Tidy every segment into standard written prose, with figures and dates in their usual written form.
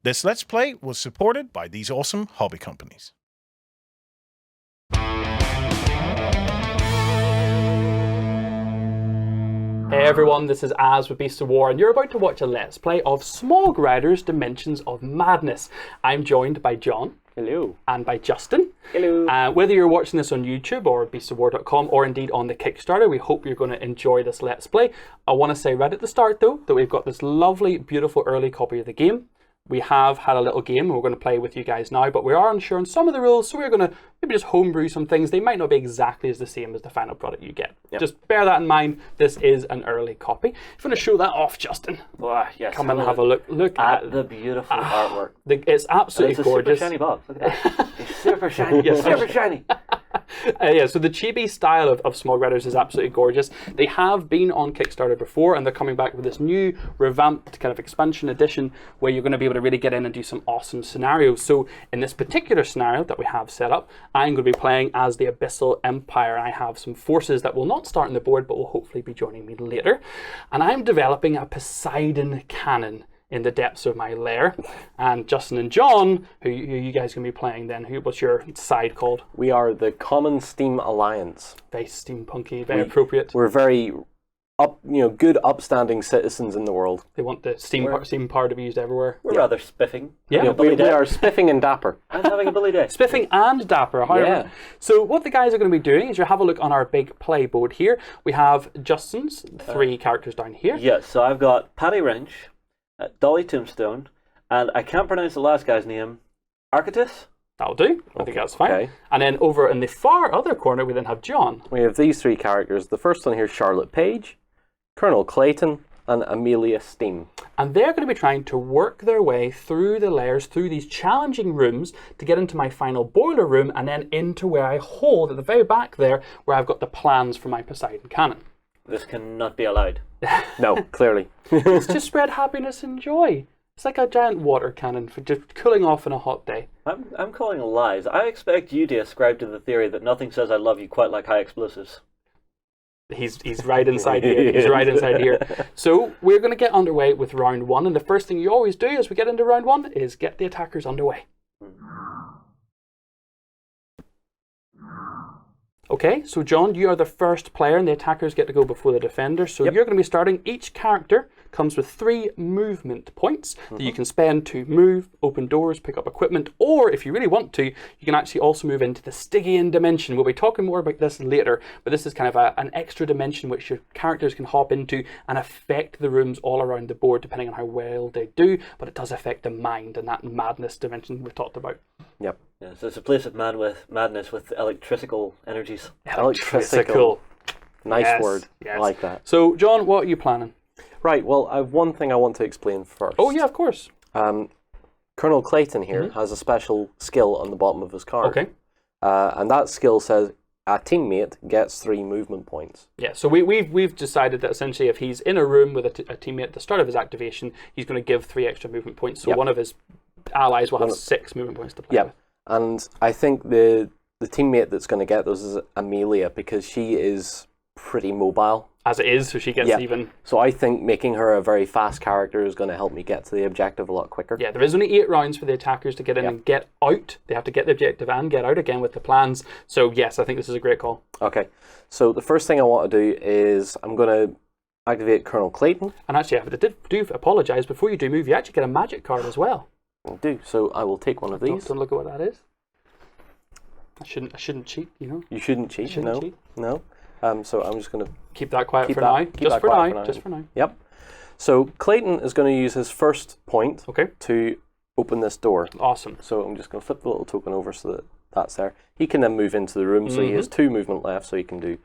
This Let's Play was supported by these awesome hobby companies. Hey everyone, this is Az with Beasts of War, and you're about to watch a Let's Play of Smog Riders Dimensions of Madness. I'm joined by John. Hello. And by Justin. Hello. Whether you're watching this on YouTube or beastsofwar.com or indeed on the Kickstarter, we hope you're going to enjoy this Let's Play. I want to say right at the start though, that we've got this lovely, beautiful early copy of the game. We have had a little game and we're going to play with you guys now, but we are unsure on some of the rules, so we're going to maybe just homebrew some things. They might not be exactly as the same as the final product you get. Yep. Just bear that in mind. This is an early copy. If you want to show that off, Justin, yes, come and have a look. Look at the beautiful artwork. It's absolutely gorgeous. Super shiny box. Look at that. It's super shiny. Yes, super shiny. So the chibi style of Smog Riders is absolutely gorgeous. They have been on Kickstarter before, and they're coming back with this new revamped kind of expansion edition where you're going to be able to really get in and do some awesome scenarios. So in this particular scenario that we have set up, I'm going to be playing as the Abyssal Empire. I have some forces that will not start on the board, but will hopefully be joining me later. And I'm developing a Poseidon cannon in the depths of my lair. And Justin and John, who you guys going to be playing then, what's your side called? We are the Common Steam Alliance. Very steampunky, very appropriate. We're very good upstanding citizens in the world. They want the steam power to be used everywhere. We're rather spiffing. Yeah, we are spiffing and dapper. I'm having a bully day. Spiffing and dapper. Yeah. So what the guys are going to be doing is you have a look on our big play board here. We have Justin's 3 characters down here. Yes, so I've got Paddy Wrench, Dolly Tombstone, and I can't pronounce the last guy's name, Architus? That'll do. I think that's fine. Okay. And then over in the far other corner, we then have John. We have these 3 characters. The first one here is Charlotte Page, Colonel Clayton, and Amelia Steam. And they're going to be trying to work their way through the layers, through these challenging rooms to get into my final boiler room and then into where I hold at the very back there where I've got the plans for my Poseidon cannon. This cannot be allowed. No, clearly. It's just spread happiness and joy. It's like a giant water cannon for just cooling off on a hot day. I'm calling lies. I expect you to ascribe to the theory that nothing says I love you quite like high explosives. He's right inside here. He's right inside here. So we're going to get underway with round 1. And the first thing you always do as we get into round 1 is get the attackers underway. Okay, so John, you are the first player and the attackers get to go before the defenders. So you're going to be starting. Each character comes with 3 movement points that you can spend to move, open doors, pick up equipment, or if you really want to, you can actually also move into the Stygian Dimension. We'll be talking more about this later, but this is kind of an extra dimension which your characters can hop into and affect the rooms all around the board depending on how well they do, but it does affect the mind and that madness dimension we've talked about. Yep. Yeah, so it's a place of madness with electrical energies. Electrical. Nice word. Yes. I like that. So, John, what are you planning? Right, well, I have one thing I want to explain first. Oh, yeah, of course. Colonel Clayton here has a special skill on the bottom of his card. Okay. And that skill says a teammate gets 3 movement points. Yeah, so we've decided that essentially if he's in a room with a teammate at the start of his activation, he's going to give 3 extra movement points. So one of his allies will have 6 movement points to play with. And I think the teammate that's going to get those is Amelia because she is pretty mobile. As it is, so she gets even... So I think making her a very fast character is going to help me get to the objective a lot quicker. Yeah, there is only 8 rounds for the attackers to get in and get out. They have to get the objective and get out again with the plans. So yes, I think this is a great call. Okay, so the first thing I want to do is I'm going to activate Colonel Clayton. And actually, I do apologise, before you do move, you actually get a magic card as well. I do, so I will take one of these. Don't look at what that is. I shouldn't cheat, you know. You shouldn't cheat. Cheat. No. So I'm just going to keep that quiet for now. Just for now. Yep. So Clayton is going to use his first point to open this door. Awesome. So I'm just going to flip the little token over so that that's there. He can then move into the room. So he has 2 movement left. So he can do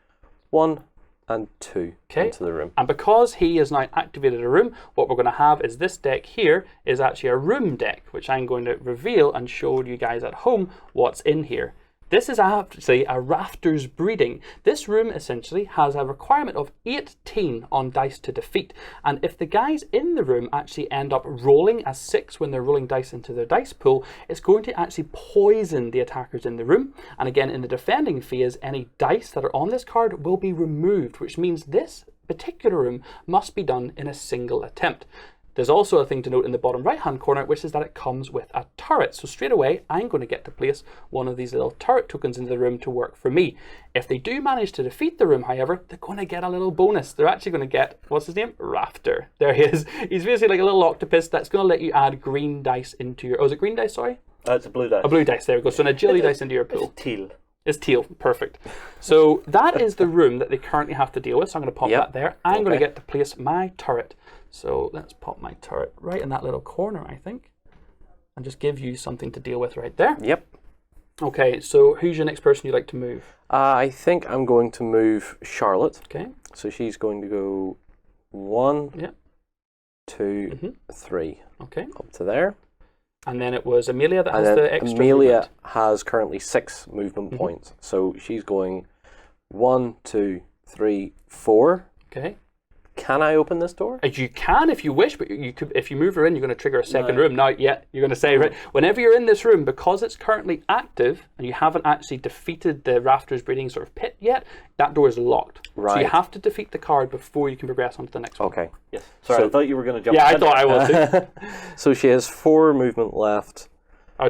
1 and 2 into the room. And because he has now activated a room, what we're going to have is this deck here is actually a room deck, which I'm going to reveal and show you guys at home what's in here. This is actually a rafters breeding. This room essentially has a requirement of 18 on dice to defeat. And if the guys in the room actually end up rolling a 6 when they're rolling dice into their dice pool, it's going to actually poison the attackers in the room. And again, in the defending phase, any dice that are on this card will be removed, which means this particular room must be done in a single attempt. There's also a thing to note in the bottom right-hand corner, which is that it comes with a turret. So straight away, I'm going to get to place one of these little turret tokens into the room to work for me. If they do manage to defeat the room, however, they're going to get a little bonus. They're actually going to get, what's his name? Raptor. There he is. He's basically like a little octopus that's going to let you add green dice into your... Oh, is it green dice, sorry? It's a blue dice. A blue dice, there we go. So an agility dice into your pool. It's teal. It's teal, perfect. So that is the room that they currently have to deal with. So I'm going to pop that there. I'm going to get to place my turret. So let's pop my turret right in that little corner, I think, and just give you something to deal with right there. Yep. Okay, so who's your next person you'd like to move? I think I'm going to move Charlotte. Okay. So she's going to go 1, 2, 3. Okay. Up to there. And then it was Amelia that And has then the extra Amelia movement. has currently 6 movement points. So she's going 1, 2, 3, 4. Okay. Can I open this door? You can if you wish, but you could, if you move her in, you're going to trigger a second room. Now, you're going to say, right, whenever you're in this room, because it's currently active and you haven't actually defeated the Rafters breeding sort of pit yet, that door is locked. Right. So you have to defeat the card before you can progress on to the next one. Okay. Yes. Sorry, I thought you were going to jump. Yeah, I thought I was too. So she has 4 movement left.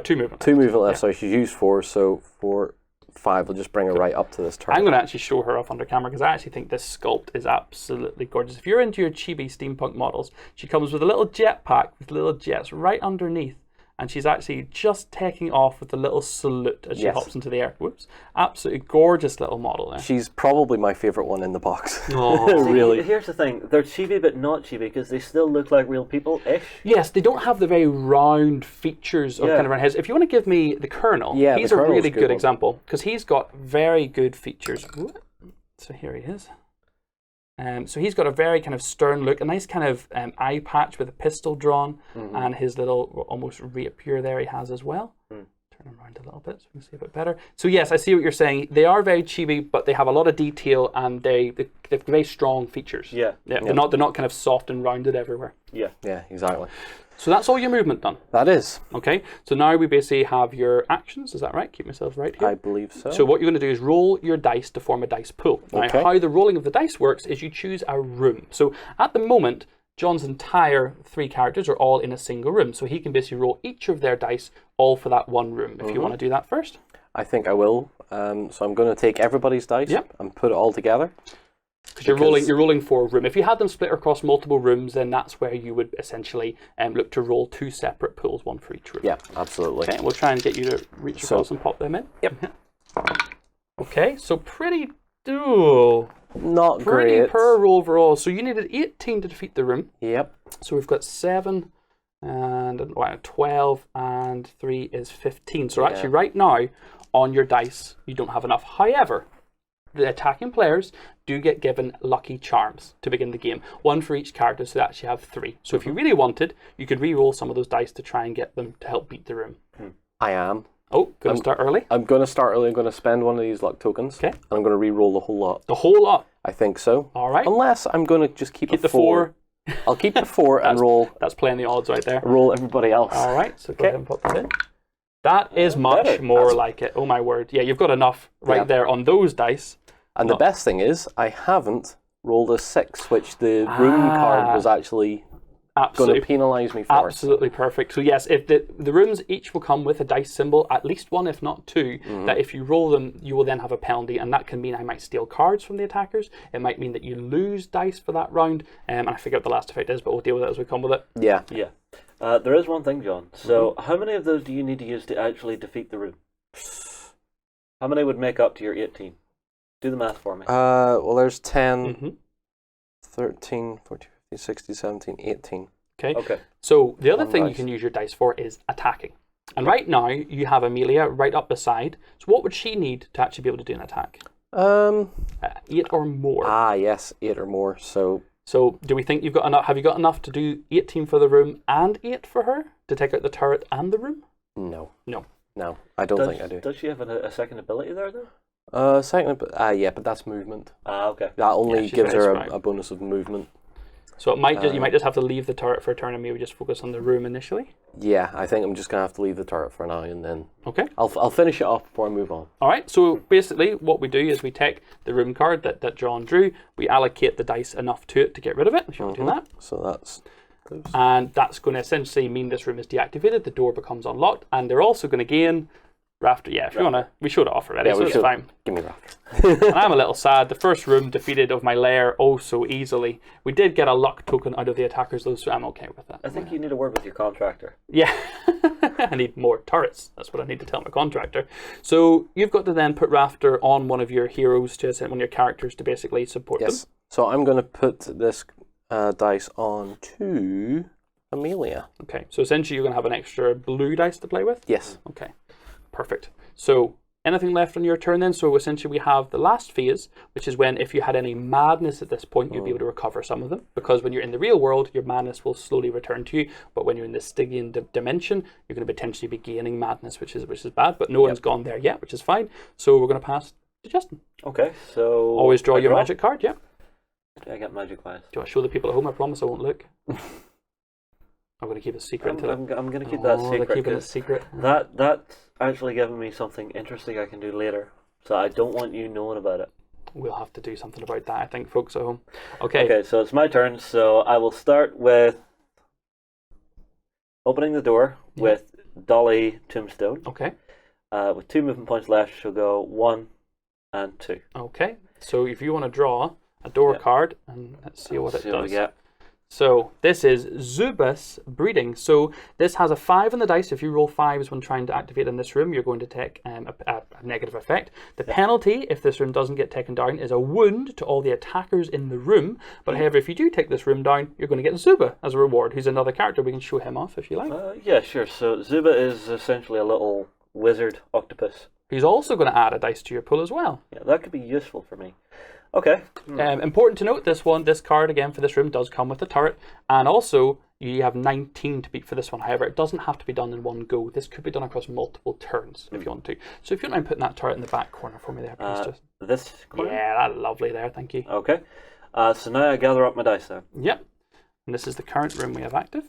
2 movement. 2 movement left, so she's used 4, so 4, 5 will just bring her right up to this turn. I'm going to actually show her off under camera because I actually think this sculpt is absolutely gorgeous. If you're into your chibi steampunk models, she comes with a little jetpack with little jets right underneath, and she's actually just taking off with a little salute as she hops into the air. Whoops. Absolutely gorgeous little model there. She's probably my favourite one in the box. Oh. Really. Here's the thing. They're chibi but not chibi because they still look like real people-ish. Yes, they don't have the very round features of kind of around his. If you want to give me the Colonel, he's a really good example because he's got very good features. So here he is. So he's got a very kind of stern look, a nice kind of eye patch with a pistol drawn, and his little almost rapier there he has as well. Turn him around a little bit so we can see a bit better. So yes, I see what you're saying. They are very chibi, but they have a lot of detail and they've very strong features. Yeah. They're not kind of soft and rounded everywhere. Yeah. Yeah, exactly. So that's all your movement done. That is. Okay, so now we basically have your actions, is that right? Keep myself right here. I believe so. So what you're going to do is roll your dice to form a dice pool. Now, how the rolling of the dice works is you choose a room. So at the moment, John's entire 3 characters are all in a single room. So he can basically roll each of their dice all for that one room. If you want to do that first. I think I will. So I'm going to take everybody's dice and put it all together. Because you're rolling for a room. If you had them split across multiple rooms, then that's where you would essentially look to roll 2 separate pools, one for each room. Yeah, absolutely. Okay, we'll try and get you to reach across and pop them in. Yep. Okay, so pretty dual. Not Pretty great. poor roll overall. So you needed 18 to defeat the room. Yep. So we've got 7 and 12 and 3 is 15. So actually right now on your dice you don't have enough. However, the attacking players do get given lucky charms to begin the game. 1 for each character, so they actually have 3. So if you really wanted, you could re-roll some of those dice to try and get them to help beat the room. I am. Oh, going to start early? I'm going to start early. I'm going to spend one of these luck tokens. Okay. And I'm going to re-roll the whole lot. The whole lot? I think so. All right. Unless I'm going to just keep the 4. I'll keep the 4 and roll. That's playing the odds right there. Roll everybody else. All right, so go ahead and put that in. That is much more like it. Oh my word. Yeah, you've got enough right there on those dice. And the best thing is, I haven't rolled a 6, which the room card was actually going to penalise me for. Absolutely perfect. So yes, if the rooms each will come with a dice symbol, at least 1 if not 2, that if you roll them, you will then have a penalty, and that can mean I might steal cards from the attackers. It might mean that you lose dice for that round, and I forget what the last effect is, but we'll deal with it as we come with it. Yeah. Yeah. There is one thing, John. So how many of those do you need to use to actually defeat the room? How many would make up to your 18? Do the math for me. Well, there's 10, 13, 14, 15, 16, 17, 18. Okay. So the other thing you can use your dice for is attacking. And right now, you have Amelia right up beside. So what would she need to actually be able to do an attack? 8 or more. Ah, yes, 8 or more. So do we think you've got enough? Have you got enough to do 18 for the room and 8 for her to take out the turret and the room? No. No. No, I don't think I do. Does she have a second ability there, though? Yeah, but that's movement. Ah, okay. That only gives her right. a bonus of movement. So it might you might just have to leave the turret for a turn and maybe just focus on the room initially. Yeah, I think I'm just gonna have to leave the turret for now, and then I'll finish it off before I move on. All right. So basically, what we do is we take the room card that John drew, we allocate the dice enough to it to get rid of it. If you want to do that. So that's objectives. And that's going to essentially mean this room is deactivated, the door becomes unlocked, and they're also going to gain Rafter. Yeah, if you want to, we showed it off already, so it's fine. Give me Rafter. And I'm a little sad. The first room defeated of my lair oh so easily. We did get a luck token out of the attackers though, so I'm okay with that. I think you need a word with your contractor. Yeah, I need more turrets. That's what I need to tell my contractor. So you've got to then put Rafter on one of your heroes, to one of your characters to basically support them. Yes. So I'm going to put this dice on to Amelia. Okay, so essentially you're going to have an extra blue dice to play with? Yes. Okay, perfect. So anything left on your turn then? So essentially we have the last phase, which is when if you had any madness at this point, you'll be able to recover some of them. Because when you're in the real world, your madness will slowly return to you. But when you're in the Stygian Dimension, you're going to potentially be gaining madness, which is bad. But no one's gone there yet, which is fine. So we're going to pass to Justin. Okay, so... Always draw your magic card, yeah. I get magic wise. Do I show the people at home? I promise I won't look. I'm going to keep it secret. I'm going to keep that secret. They're keeping it secret. That's actually giving me something interesting I can do later. So I don't want you knowing about it. We'll have to do something about that, I think, folks at home. Okay. Okay, so it's my turn. So I will start with opening the door with Dolly Tombstone. Okay. With 2 movement points left, she'll go 1 and 2. Okay. So if you want to draw a door card, and let's see what it does. So this is Zubus Breeding. So this has a 5 on the dice. If you roll 5s when trying to activate in this room, you're going to take a negative effect. The penalty, if this room doesn't get taken down, is a wound to all the attackers in the room. But however, if you do take this room down, you're going to get Zuba as a reward, who's another character. We can show him off if you like. Yeah, sure. So Zuba is essentially a little wizard octopus. He's also going to add a dice to your pool as well. Yeah, that could be useful for me. Okay. Important to note, this card again for this room does come with a turret, and also you have 19 to beat for this one. However, it doesn't have to be done in one go. This could be done across multiple turns if you want to. So if you don't mind putting that turret in the back corner for me there, please. Just this corner? Yeah, that's lovely there. Thank you. Okay. So now I gather up my dice there. Yep. And this is the current room we have active.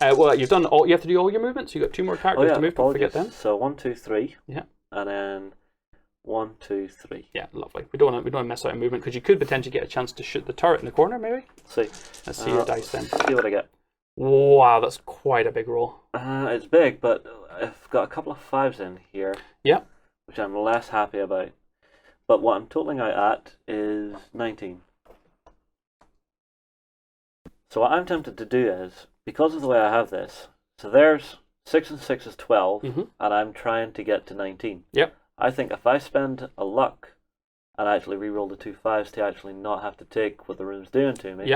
Well, you've done all. You have to do all your movements. You've got 2 more characters to move. Don't forget them. So 1, 2, 3. Yeah. And then 1, 2, 3. Yeah, lovely. We don't want to miss out on movement because you could potentially get a chance to shoot the turret in the corner, maybe. See. Let's see your dice then. See what I get. Wow, that's quite a big roll. It's big, but I've got a couple of 5s in here. Yeah. Which I'm less happy about. But what I'm totaling out at is 19. So what I'm tempted to do is, because of the way I have this, so there's 6 and 6 is 12, and I'm trying to get to 19. Yep. I think if I spend a luck and actually re-roll the 2 5s to actually not have to take what the room's doing to me,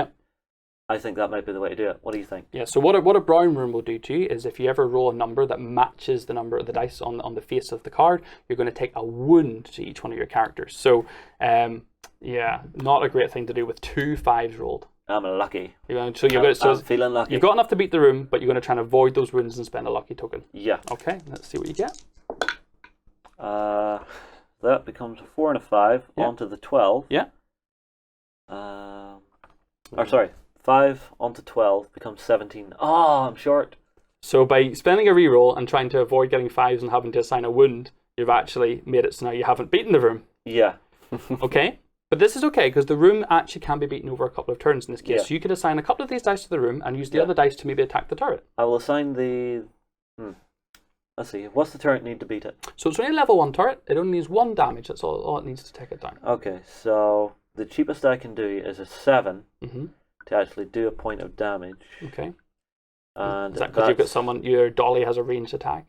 I think that might be the way to do it. What do you think? Yeah, so what a brown room will do to you is if you ever roll a number that matches the number of the dice on the face of the card, you're going to take a wound to each one of your characters. So, yeah, not a great thing to do with 2 5s rolled. I'm lucky. I'm feeling lucky. You've got enough to beat the room, but you're going to try and avoid those wounds and spend a lucky token. Yeah. Okay, let's see what you get. That becomes a 4 and a 5 onto the 12. Yeah. Or sorry, 5 onto 12 becomes 17. Oh, I'm short. So by spending a reroll and trying to avoid getting 5s and having to assign a wound, you've actually made it so now you haven't beaten the room. Yeah. Okay. But this is okay because the room actually can be beaten over a couple of turns in this case. So you could assign a couple of these dice to the room and use the other dice to maybe attack the turret. I will assign the... Let's see. What's the turret need to beat it? So it's only a level 1 turret. It only needs 1 damage. That's all it needs to take it down. Okay, so the cheapest I can do is a 7 to actually do a point of damage. Okay. And is that because you've got someone, your dolly has a ranged attack?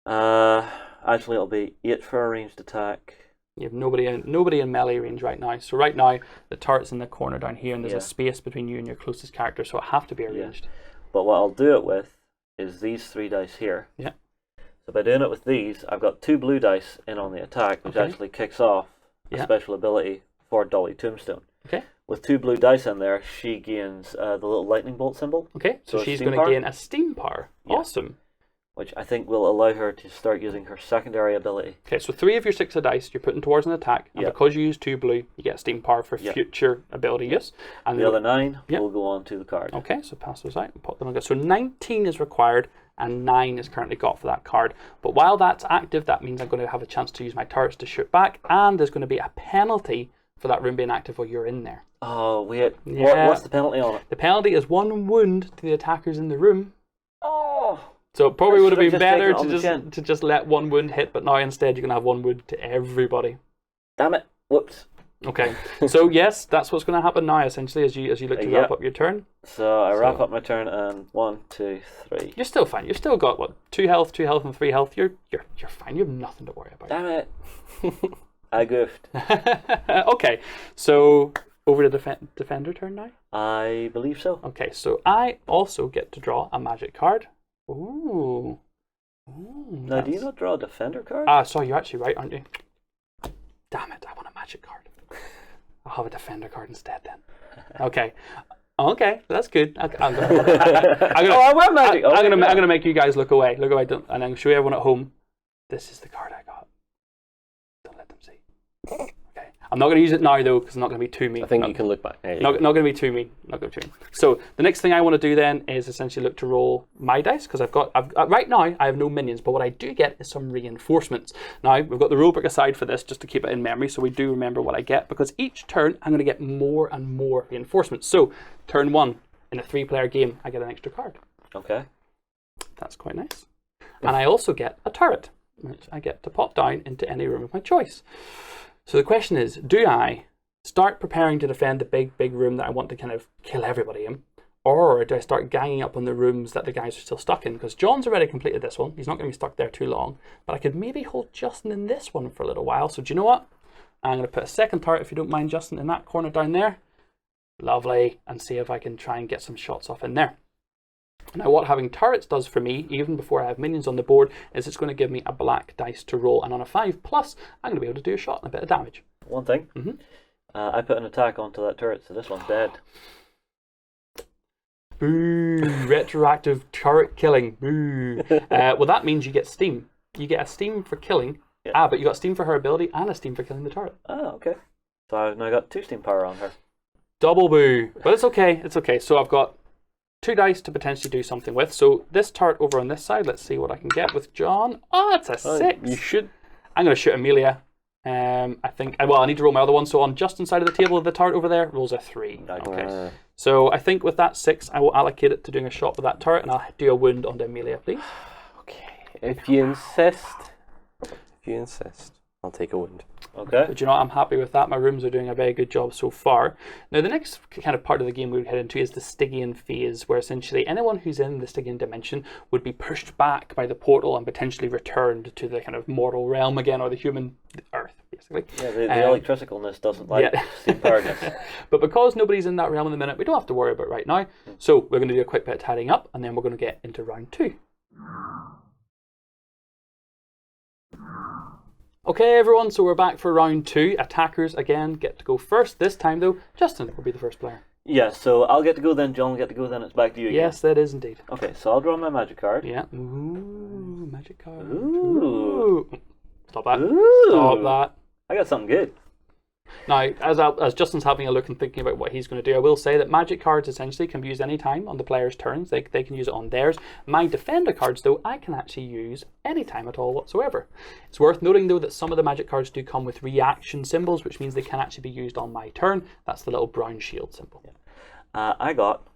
Actually, it'll be 8 for a ranged attack. You have nobody in melee range right now. So right now, the turret's in the corner down here, and there's a space between you and your closest character, so it have to be arranged. But what I'll do it with is these 3 dice here. Yeah. So by doing it with these, I've got 2 blue dice in on the attack, which actually kicks off a special ability for Dolly Tombstone. Okay. With 2 blue dice in there, she gains the little lightning bolt symbol. Okay, so she's going to gain a steam power. Yeah. Awesome. Which I think will allow her to start using her secondary ability. Okay, so 3 of your 6 of dice you're putting towards an attack, and because you use 2 blue, you get steam power for future ability use. And the other 9 will go on to the card. Okay, so pass those out and put them on. So 19 is required, and 9 is currently got for that card. But while that's active, that means I'm going to have a chance to use my turrets to shoot back, and there's going to be a penalty for that room being active while you're in there. Oh, wait. Yeah. What's the penalty on it? The penalty is 1 wound to the attackers in the room. Oh. So it probably I would have should been have just better taken it on the chin. to just let 1 wound hit, but now instead you're going to have 1 wound to everybody. Damn it. Whoops. Okay. So yes, that's what's going to happen now, essentially, as you look to wrap up your turn. So I wrap up my turn and 1, 2, 3. You're still fine. You've still got, what, 2 health, and 3 health. You're fine. You have nothing to worry about. Damn it. I goofed. Okay. So over to defender turn now? I believe so. Okay, so I also get to draw a magic card. Ooh. Now, do you not draw a defender card? Sorry, you're actually right, aren't you? Damn it, I want a magic card. I'll have a defender card instead then. Okay. Okay, that's good. I'm gonna make you guys look away. Look away, and I'm gonna show everyone at home. This is the card I got. Don't let them see. Okay. I'm not gonna use it now though, because I'm not gonna be too mean. I think you can look back. Not gonna be too mean. Not gonna be too mean. So the next thing I want to do then is essentially look to roll my dice, because I've right now I have no minions, but what I do get is some reinforcements. Now we've got the rulebook aside for this just to keep it in memory, so we do remember what I get, because each turn I'm going to get more and more reinforcements. So turn 1 in a 3-player game, I get an extra card. Okay. That's quite nice. And I also get a turret, which I get to pop down into any room of my choice. So the question is, do I start preparing to defend the big room that I want to kind of kill everybody in? Or do I start ganging up on the rooms that the guys are still stuck in? Because John's already completed this one. He's not going to be stuck there too long. But I could maybe hold Justin in this one for a little while. So do you know what? I'm going to put a second turret, if you don't mind, Justin, in that corner down there. Lovely. And see if I can try and get some shots off in there. Now what having turrets does for me, even before I have minions on the board, is it's going to give me a black dice to roll. And on a 5+, I'm going to be able to do a shot and a bit of damage. One thing. Mm-hmm. I put an attack onto that turret, so this one's dead. Boo! Retroactive turret killing. Boo! Well, that means you get steam. You get a steam for killing. Yeah. But you got steam for her ability and a steam for killing the turret. Oh, okay. So I've now got 2 steam power on her. Double boo! But it's okay. It's okay. So I've got 2 dice to potentially do something with. So this turret over on this side, let's see what I can get with John. Oh, it's a 6. You should. I'm going to shoot Amelia. I think, well, I need to roll my other one. So on Justin's side of the table, the turret over there rolls a 3. Okay. So I think with that 6, I will allocate it to doing a shot with that turret, and I'll do a wound on Amelia, please. Okay. If you insist, I'll take a wound. Okay. But you know what? I'm happy with that. My rooms are doing a very good job so far. Now, the next kind of part of the game we would head into is the Stygian phase, where essentially anyone who's in the Stygian Dimension would be pushed back by the portal and potentially returned to the kind of mortal realm again, or the human Earth, basically. Yeah, the electricalness doesn't like steam poweredness. But because nobody's in that realm in the minute, we don't have to worry about it right now. So we're going to do a quick bit of tidying up, and then we're going to get into round 2. Okay, everyone, so we're back for round 2. Attackers, again, get to go first. This time, though, Justin will be the first player. Yeah, so I'll get to go then, John will get to go then, it's back to you again. Yes, that is indeed. Okay, so I'll draw my magic card. Yeah. Ooh, magic card. Ooh. Stop that. Ooh. Stop that. I got something good. Now, as Justin's having a look and thinking about what he's going to do, I will say that magic cards essentially can be used any time on the player's turns. They can use it on theirs. My defender cards, though, I can actually use any time at all whatsoever. It's worth noting, though, that some of the magic cards do come with reaction symbols, which means they can actually be used on my turn. That's the little brown shield symbol. Yeah. I got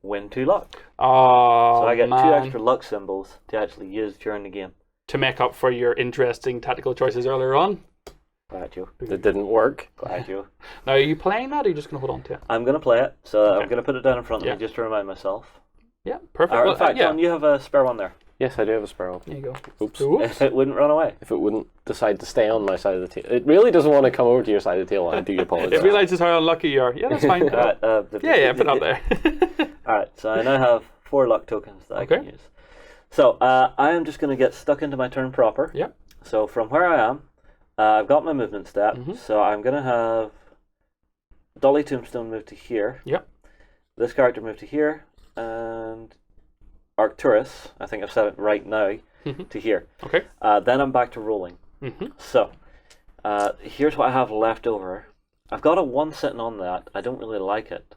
win 2 luck. Oh, so I get man. 2 extra luck symbols to actually use during the game. To make up for your interesting tactical choices earlier on. Glad you. That didn't work. Glad you. Now, are you playing that, or are you just going to hold on to it? I'm going to play it, so Okay. I'm going to put it down in front of me just to remind myself. Yeah, perfect. In fact, John, you have a spare one there. Yes, I do have a sparrow. There you go. Oops. If it wouldn't run away. If it wouldn't decide to stay on my side of the table. It really doesn't want to come over to your side of the table. I do apologize. It realizes how unlucky you are. Yeah, that's fine. Alright, put it up there. Alright, so I now have 4 luck tokens that I can use. So I am just going to get stuck into my turn proper. Yep. So from where I am, I've got my movement step. Mm-hmm. So I'm going to have Dolly Tombstone move to here. Yep. This character move to here. And Arcturus, I think I've said it right now, to here. Okay. Then I'm back to rolling. Mm-hmm. So here's what I have left over. I've got a 1 sitting on that. I don't really like it.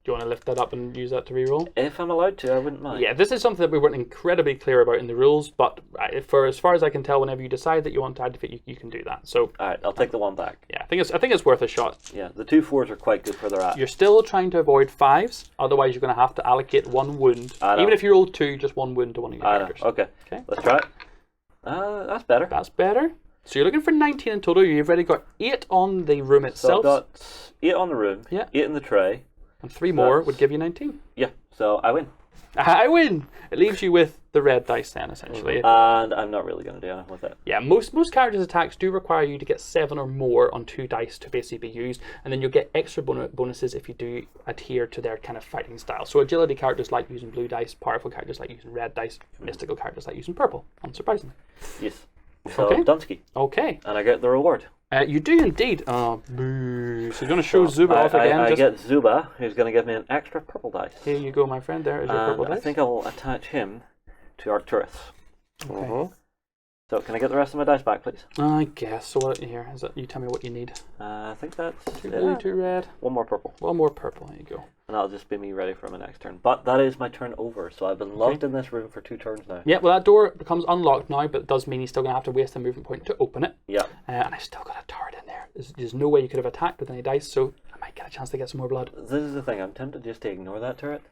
Do you want to lift that up and use that to reroll? If I'm allowed to, I wouldn't mind. Yeah, this is something that we weren't incredibly clear about in the rules, but for as far as I can tell, whenever you decide that you want to add defeat, you can do that. So Alright, I'll take the 1 back. yeah, I think it's worth a shot. Yeah, the 2 4s are quite good for their at. You're still trying to avoid 5s, otherwise you're going to have to allocate 1 wound. I know. Even if you roll 2, just 1 wound to one of your I know. characters. Okay. Okay. Let's try it. That's better. That's better. So you're looking for 19 in total. You've already got 8 on the room So itself, I've got 8 on the room, Yeah. 8 in the tray. and 3 more that's- would give you 19. Yeah, so I win. I win! It leaves you with the red dice then, essentially. And I'm not really going to do anything with it. Yeah, most characters' attacks do require you to get 7 or more on 2 dice to basically be used, and then you'll get extra bonuses if you do adhere to their kind of fighting style. So agility characters like using blue dice, powerful characters like using red dice, mystical characters like using purple, unsurprisingly. Yes. So Okay. Dunsky. Okay, And I get the reward. you do indeed. Oh, boo. So you're going to show Zuba off again. I Just, get Zuba, who's going to give me an extra purple dice. here you go, my friend. There is your purple And I dice. think I'll attach him to our turrets. Okay. So can I get the rest of my dice back, please? I guess. So what here is that? You tell me what you need. I think that's 2 blue, 2 red, 1 more purple. 1 more purple. There you go. And that'll just be me ready for my next turn. But that is my turn over, so I've been locked in this room for 2 turns now. Yeah, well that door becomes unlocked now, but it does mean you're still going to have to waste a movement point to open it. Yeah. And I still got a turret in there. There's no way you could have attacked with any dice, so I might get a chance to get some more blood. This is the thing, I'm tempted just to ignore that turret.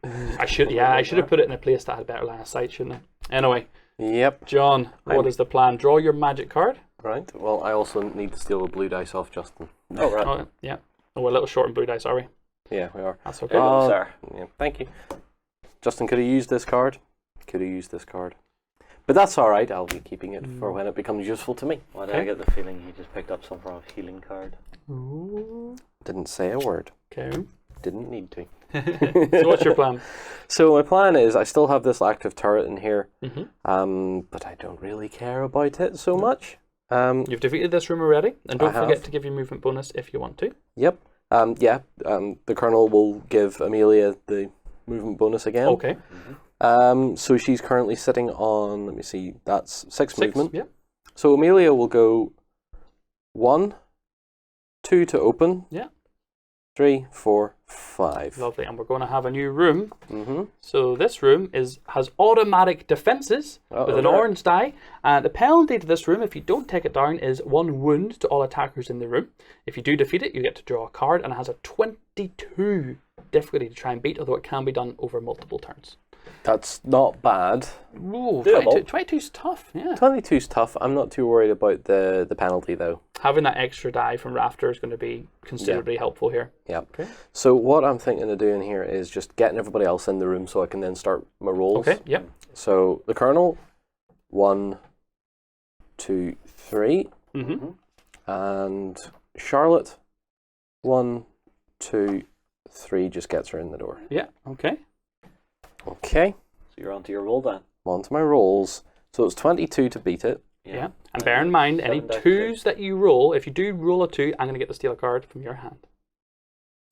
I should have put it in a place that had better line of sight, shouldn't I? Anyway, Yep. John, what is the plan? Draw your magic card. Right. Well, I also need to steal a blue dice off Justin. Oh, right. Oh, yeah. Oh, we're a little short on blue dice, are we? Yeah, we are. That's okay. Here you go, sir. Yeah, thank you. Justin could have used this card. Could have used this card. But that's all right. I'll be keeping it for when it becomes useful to me. Why do I get the feeling he just picked up some form of healing card? Ooh. Didn't say a word. Okay. Didn't need to. So what's your plan? So my plan is I still have this active turret in here, Mm-hmm. but I don't really care about it so much. You've defeated this room already, and don't I forget have. to give your movement bonus if you want to. Yep. The Colonel will give Amelia the movement bonus again. Okay. So she's currently sitting on, let me see, that's 6 movement. Yeah. So Amelia will go 1, 2 to open. Yeah. 3, 4, 5. Lovely. And we're going to have a new room. Mm-hmm. So this room has automatic defenses with an orange die. And the penalty to this room, if you don't take it down, is 1 wound to all attackers in the room. If you do defeat it, you get to draw a card, and it has a 22 difficulty to try and beat, although it can be done over multiple turns. That's not bad. Ooh, Doable. 22 is tough, yeah. 22's tough. I'm not too worried about the penalty though. Having that extra die from Rafter is going to be considerably helpful here. Yeah. Okay. So what I'm thinking of doing here is just getting everybody else in the room so I can then start my rolls. Okay, yep. So the Colonel, 1, 2, 3, Mm-hmm. and Charlotte, 1, 2, 3 just gets her in the door. Yeah, okay. Okay, So you're onto your roll then. I'm on to my rolls. So it's 22 to beat it. Yeah. And bear in mind, any 7 dice 2s that you roll, if you do roll a 2, I'm going to get to steal a card from your hand.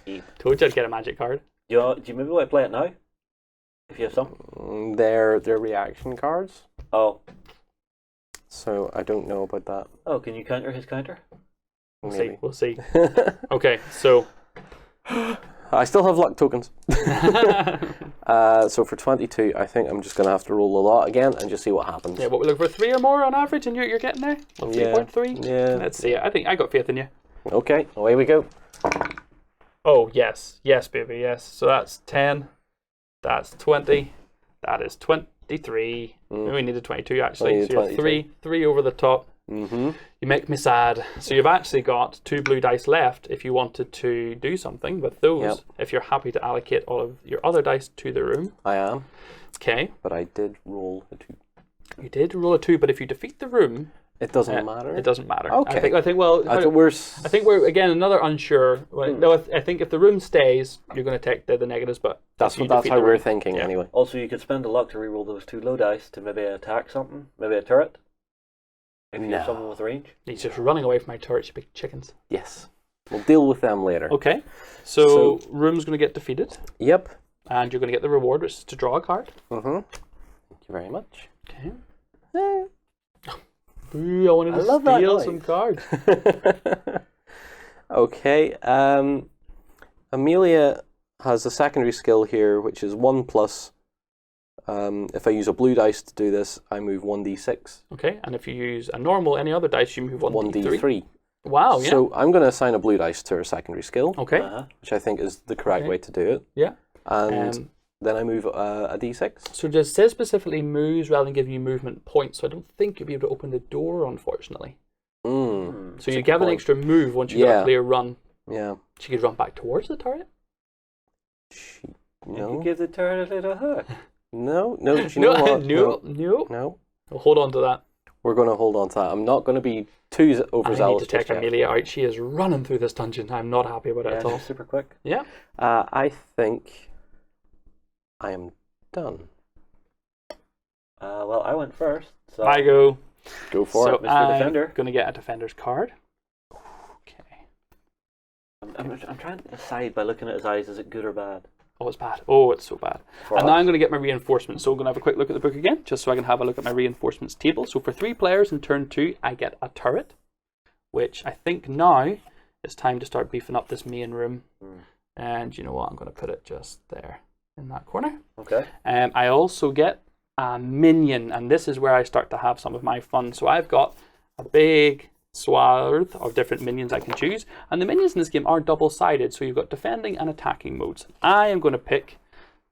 Yeah. Told you I'd get a magic card. Do you maybe want to play it now? If you have some? They're reaction cards, Oh. so I don't know about that. Oh, can you counter his counter? Maybe. We'll see. Okay, so I still have luck tokens. So for 22, I think I'm just going to have to roll a lot again and just see what happens. yeah, what we look for 3 or more on average, and you're getting there. What, Yeah. 3.3. Yeah. Let's see. I think I got faith in you. Okay, away we go. Oh yes, yes, baby, yes. So that's 10. That's 20. That is 23. We needed 22 actually. needed So you have 22. three over the top. Mm-hmm. You make me sad. So you've actually got 2 blue dice left if you wanted to do something with those. Yep. If you're happy to allocate all of your other dice to the room. I am, Okay. but I did roll a 2. You did roll a 2, but if you defeat the room, It doesn't matter. it doesn't matter. Okay. I think well, I thought we're. I think we're again another unsure. Well, no, I think if the room stays, you're going to take the negatives, but That's if you that's defeat how the we're room- thinking yeah. anyway. Also, you could spend a luck to reroll those 2 low dice to maybe attack something, maybe a turret. If you have No. someone with range. He's just running away from my turret, you big chickens. Yes, we'll deal with them later. Okay, so room's going to get defeated, Yep. and you're going to get the reward, which is to draw a card. Mm-hmm. Thank you very much. Okay. Ooh, I wanted I to love that steal noise. some cards. Okay. Amelia has a secondary skill here, which is 1+. If I use a blue dice to do this, I move 1d6. Okay, and if you use a normal, any other dice, you move 1d3. 1d3. Wow, yeah. So I'm going to assign a blue dice to her secondary skill, Okay. which I think is the correct way to do it. Yeah. And then I move a d6. So it says specifically moves rather than giving you movement points, so I don't think you'll be able to open the door, unfortunately. So you give an extra move once you got a clear run. Yeah. She could run back towards the turret. You could give the turret a little hug. No. Do you know what? No. Well, hold on to that. We're going to hold on to that. I'm not going to be too overzealous. I need to check Amelia out. She is running through this dungeon. I'm not happy about it at all. Super quick. Yeah. I think I am done. Well, I went first. So I go. Go for it, Mr. Defender. I'm going to get a defender's card. Okay. I'm trying to decide by looking at his eyes, is it good or bad? Oh, it's bad. Oh, it's so bad. And now I'm going to get my reinforcements. So I'm going to have a quick look at the book again, just so I can have a look at my reinforcements table. So for 3 players in turn 2, I get a turret, which I think now it's time to start beefing up this main room. And you know what? I'm going to put it just there in that corner. Okay. I also get a minion, and this is where I start to have some of my fun. So I've got a big swath of different minions I can choose, and the minions in this game are double-sided, so you've got defending and attacking modes. I am going to pick,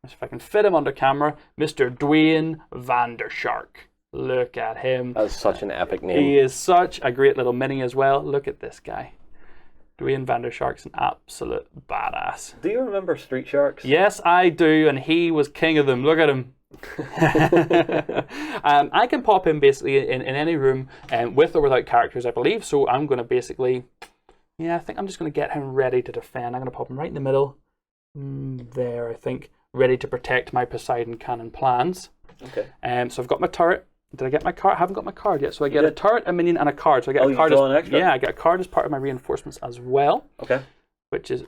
if I can fit him under camera, Mr. Dwayne Vandershark. Look at him. That's such an epic name. He is such a great little mini as well. Look at this guy. Dwayne Vandershark's an absolute badass. Do you remember Street Sharks? Yes, I do, and he was king of them. Look at him. I can pop him basically in any room with or without characters, I believe. So I'm going to basically, I think I'm just going to get him ready to defend. I'm going to pop him right in the middle. There, I think, ready to protect my Poseidon cannon plans. Okay. So I've got my turret. Did I get my card? I haven't got my card yet. So I get a turret, a minion, and a card. So I get a card. An extra? Yeah, I get a card as part of my reinforcements as well. Okay. Which is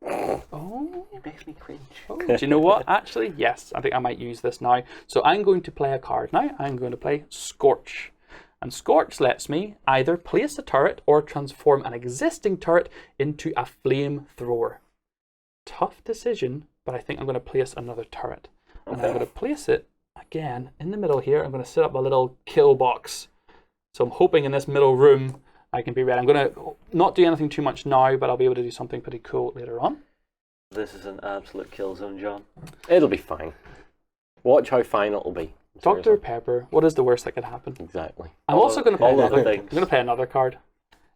It makes me cringe. do you know what? Actually, yes, I think I might use this now. So I'm going to play a card now. I'm going to play Scorch. And Scorch lets me either place a turret or transform an existing turret into a flamethrower. Tough decision, but I think I'm going to place another turret. And I'm going to place it again in the middle here. I'm going to set up a little kill box. So I'm hoping in this middle room I can be ready. I'm going to not do anything too much now, but I'll be able to do something pretty cool later on. This is an absolute kill zone, John. It'll be fine. Watch how fine it'll be. Dr. Seriously. Pepper, what is the worst that could happen? Exactly. I'm also going to play all of the another. I'm things. going to play another card.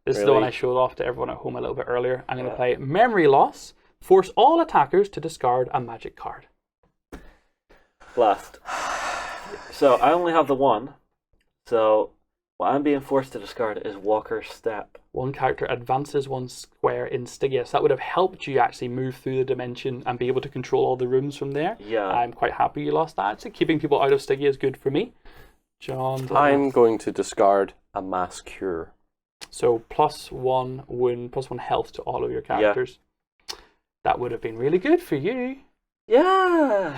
This is the one I showed off to everyone at home a little bit earlier. I'm going to play Memory Loss. Force all attackers to discard a magic card. Blast. So I only have the one. So what I'm being forced to discard is Walker's Step. One character advances 1 square in Stygia. So that would have helped you actually move through the dimension and be able to control all the rooms from there. Yeah. I'm quite happy you lost that. Actually, keeping people out of Stygia is good for me. John. I'm going to discard a Mass Cure. So +1 wound, +1 health to all of your characters. That would have been really good for you. Yeah.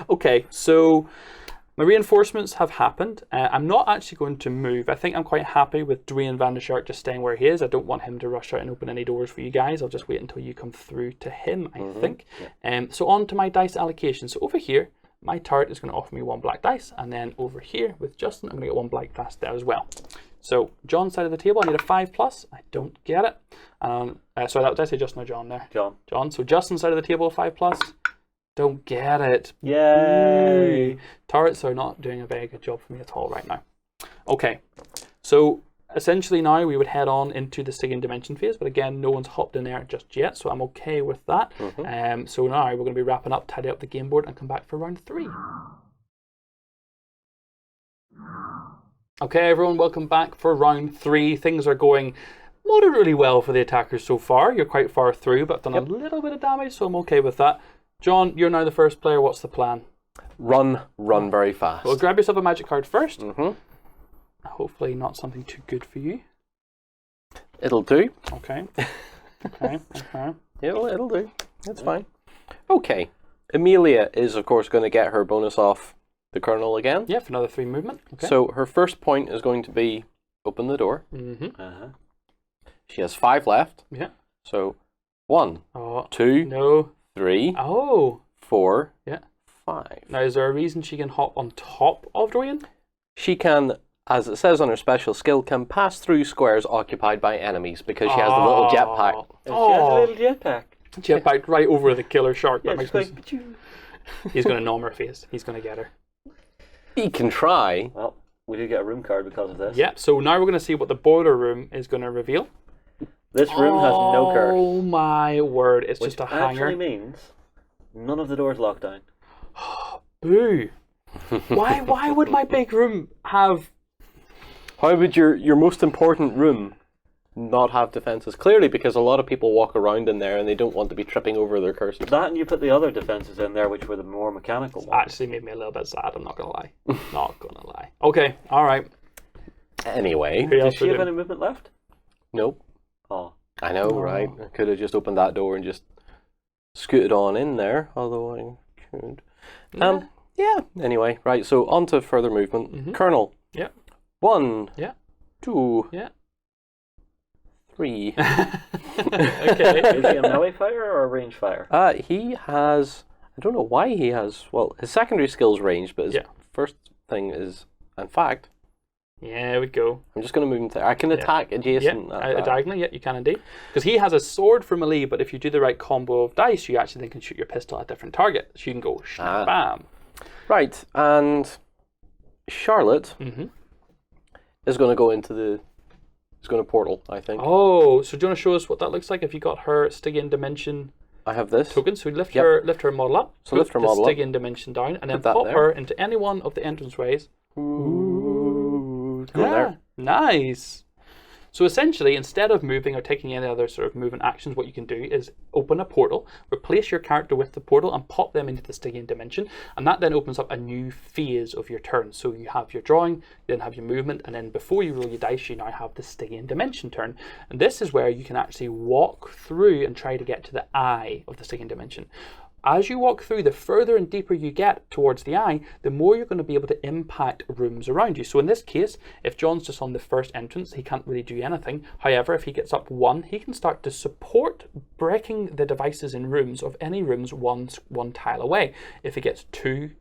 Okay, so my reinforcements have happened. I'm not actually going to move. I think I'm quite happy with Dwayne Vandershark just staying where he is. I don't want him to rush out and open any doors for you guys. I'll just wait until you come through to him, I think. So on to my dice allocation. So over here, my turret is going to offer me 1 black dice. And then over here with Justin, I'm going to get 1 black dice there as well. So John's side of the table, I need a 5+. I don't get it. Sorry, did I say Justin or John there? John. So Justin's side of the table, 5+. Don't get it. Yay! Turrets are not doing a very good job for me at all right now. Okay, so essentially now we would head on into the Stygian Dimension phase, but again, no one's hopped in there just yet, so I'm okay with that. So now we're going to be wrapping up, tidy up the game board, and come back for round 3. Okay, everyone, welcome back for round 3. Things are going moderately well for the attackers so far. You're quite far through, but I've done a little bit of damage, so I'm okay with that. John, you're now the first player. What's the plan? Run very fast. Well, grab yourself a magic card first. Hopefully not something too good for you. It'll do. Okay. Okay. It'll do. That's fine. Okay. Amelia is, of course, going to get her bonus off the Colonel again. Yeah, for another 3 movement. Okay. So her first point is going to be open the door. She has 5 left. Yeah. So 1, Oh, 2, no. 3, Oh. 4, Yeah. 5. Now, is there a reason she can hop on top of Dorian? She can, as it says on her special skill, can pass through squares occupied by enemies because she has the little jetpack. And she has a little jetpack. Jetpack right over the killer shark. Yeah, That just makes going, me... He's going to nom her face. He's going to get her. He can try. well, we do get a room card because of this. Yep, so now we're going to see what the border room is going to reveal. This room has no curse. Oh my word, it's Which just a hanger. actually means none of the doors lock down. Boo. Why would my big room have... How would your most important room not have defenses? Clearly because a lot of people walk around in there and they don't want to be tripping over their curses. That and you put the other defenses in there, which were the more mechanical ones. Actually made me a little bit sad, I'm not going to lie. Not going to lie. Okay, alright. Anyway. Who Does else she we have do? any movement left? Nope. Oh. I know, right? I could have just opened that door and just scooted on in there, although I could. Yeah. Anyway, right, so on to further movement. Colonel. Yeah. 1. Yeah. 2. Yeah. 3. Okay. Is he a melee fighter or a range fire? He has, I don't know why he has, well, his secondary skill's range, but his first thing is, in fact, Yeah, there we go. I'm just going to move him there. I can attack adjacent. Yeah, diagonally, yeah, you can indeed. Because he has a sword for melee, but if you do the right combo of dice, you actually then can shoot your pistol at a different target. So you can go bam. Right, and Charlotte is going to go into the... It's going to portal, I think. Oh, so do you want to show us what that looks like if you got her Stygian Dimension I have this. token? So lift her model up. So lift her model the up. Stygian Dimension down, and then Put that pop there. her into any one of the entranceways. Ooh. Go there. Nice. So essentially, instead of moving or taking any other sort of movement actions, what you can do is open a portal, replace your character with the portal, and pop them into the Stygian Dimension, and that then opens up a new phase of your turn. So you have your drawing, you then have your movement, and then before you roll your dice, you now have the Stygian Dimension turn. And this is where you can actually walk through and try to get to the eye of the Stygian Dimension. As you walk through, the further and deeper you get towards the eye, the more you're going to be able to impact rooms around you. So in this case, if John's just on the first entrance, he can't really do anything. However, if he gets up one, he can start to support breaking the devices in rooms of any rooms one tile away. If he gets two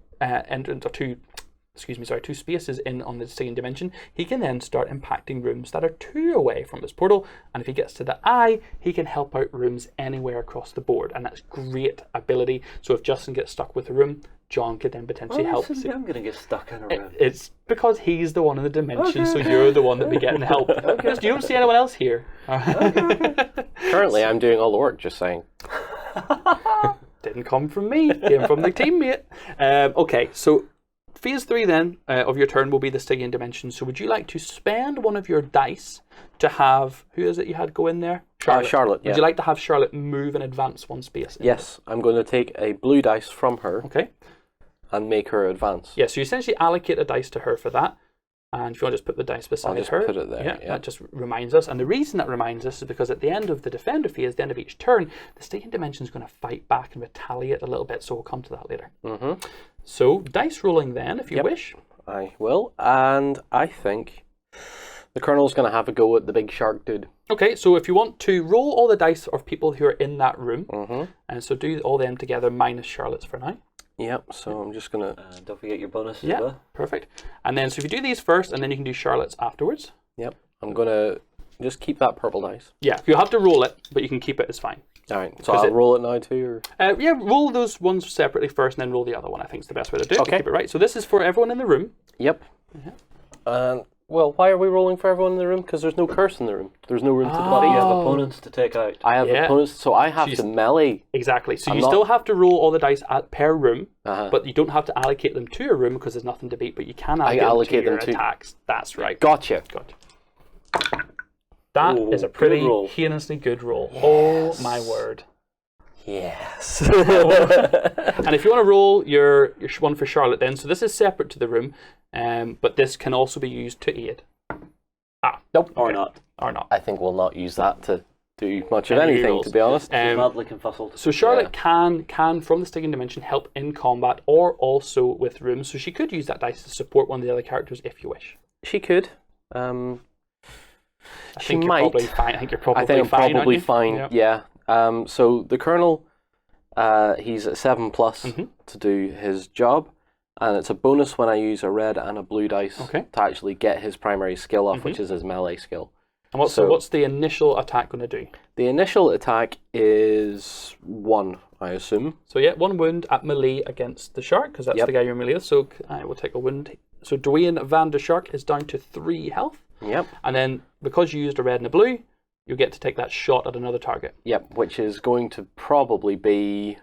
spaces in on the Stygian Dimension, he can then start impacting rooms that are 2 away from his portal, and if he gets to the eye, he can help out rooms anywhere across the board, and that's great ability. So if Justin gets stuck with a room, John could then potentially help. I'm going to get stuck in a room. It's because he's the one in the dimension, so you're the one that be getting help. Because you don't see anyone else here. Currently, I'm doing all the work, just saying. Didn't come from me, came from the teammate. Okay, so Phase 3 then of your turn will be the Stygian Dimension. So would you like to spend one of your dice to have, who is it you had go in there? Charlotte, yeah. Would you like to have Charlotte move and advance one space? Yes, I'm going to take a blue dice from her Okay. and make her advance. Yeah, so you essentially allocate a dice to her for that. And if you want to just put the dice beside I'll just her. put it there, yeah. That just reminds us. And the reason that reminds us is because at the end of the Defender phase, the end of each turn, the Stygian Dimension is going to fight back and retaliate a little bit. So we'll come to that later. So dice rolling then, if you wish. I will, and I think the Colonel's going to have a go at the big shark dude. Okay, so if you want to roll all the dice of people who are in that room, and so do all them together minus Charlotte's for now. Yep, so I'm just going to... Don't forget your bonuses as Yeah, well. perfect. And then so if you do these first, and then you can do Charlotte's afterwards. Yep, I'm going to just keep that purple dice. Yeah, you have to roll it, but you can keep it, it's fine. All right, so I'll roll it now too? Or? Yeah, roll those ones separately first, and then roll the other one. I think is the best way to do it. Okay. Keep it right. So this is for everyone in the room. Yep. Well, why are we rolling for everyone in the room? Because there's no curse in the room. There's no room to But you defeat. have opponents to take out. I have opponents, so I have to melee. Exactly. So I'm you not- still have to roll all the dice per room, Uh-huh. but you don't have to allocate them to a room because there's nothing to beat. But you can allocate them to your attacks. That's right. Gotcha. That is a Ooh, pretty good roll. heinously good roll. Oh my word. Yes. And if you want to roll your one for Charlotte then, so this is separate to the room, but this can also be used to aid. Nope. Or not. Or not. I think we'll not use that to do much of Any anything, rolls. to be honest. She's madly confuzzled. So Charlotte can from the Stygian Dimension help in combat or also with rooms. So she could use that dice to support one of the other characters if you wish. She could. I She think might. You're probably fine. I think you're probably I think I'm fine. probably aren't you? fine. Yep. Yeah. So the Colonel, he's at 7+ to do his job, and it's a bonus when I use a red and a blue dice to actually get his primary skill off, which is his melee skill. And what's the initial attack going to do? The initial attack is 1, I assume. So yeah, 1 wound at melee against the shark, because that's the guy you're melee with. So I will take a wound. So Dwayne Van der Shark is down to 3 health. Yep. And then because you used a red and a blue, you get to take that shot at another target. Yep, which is going to probably be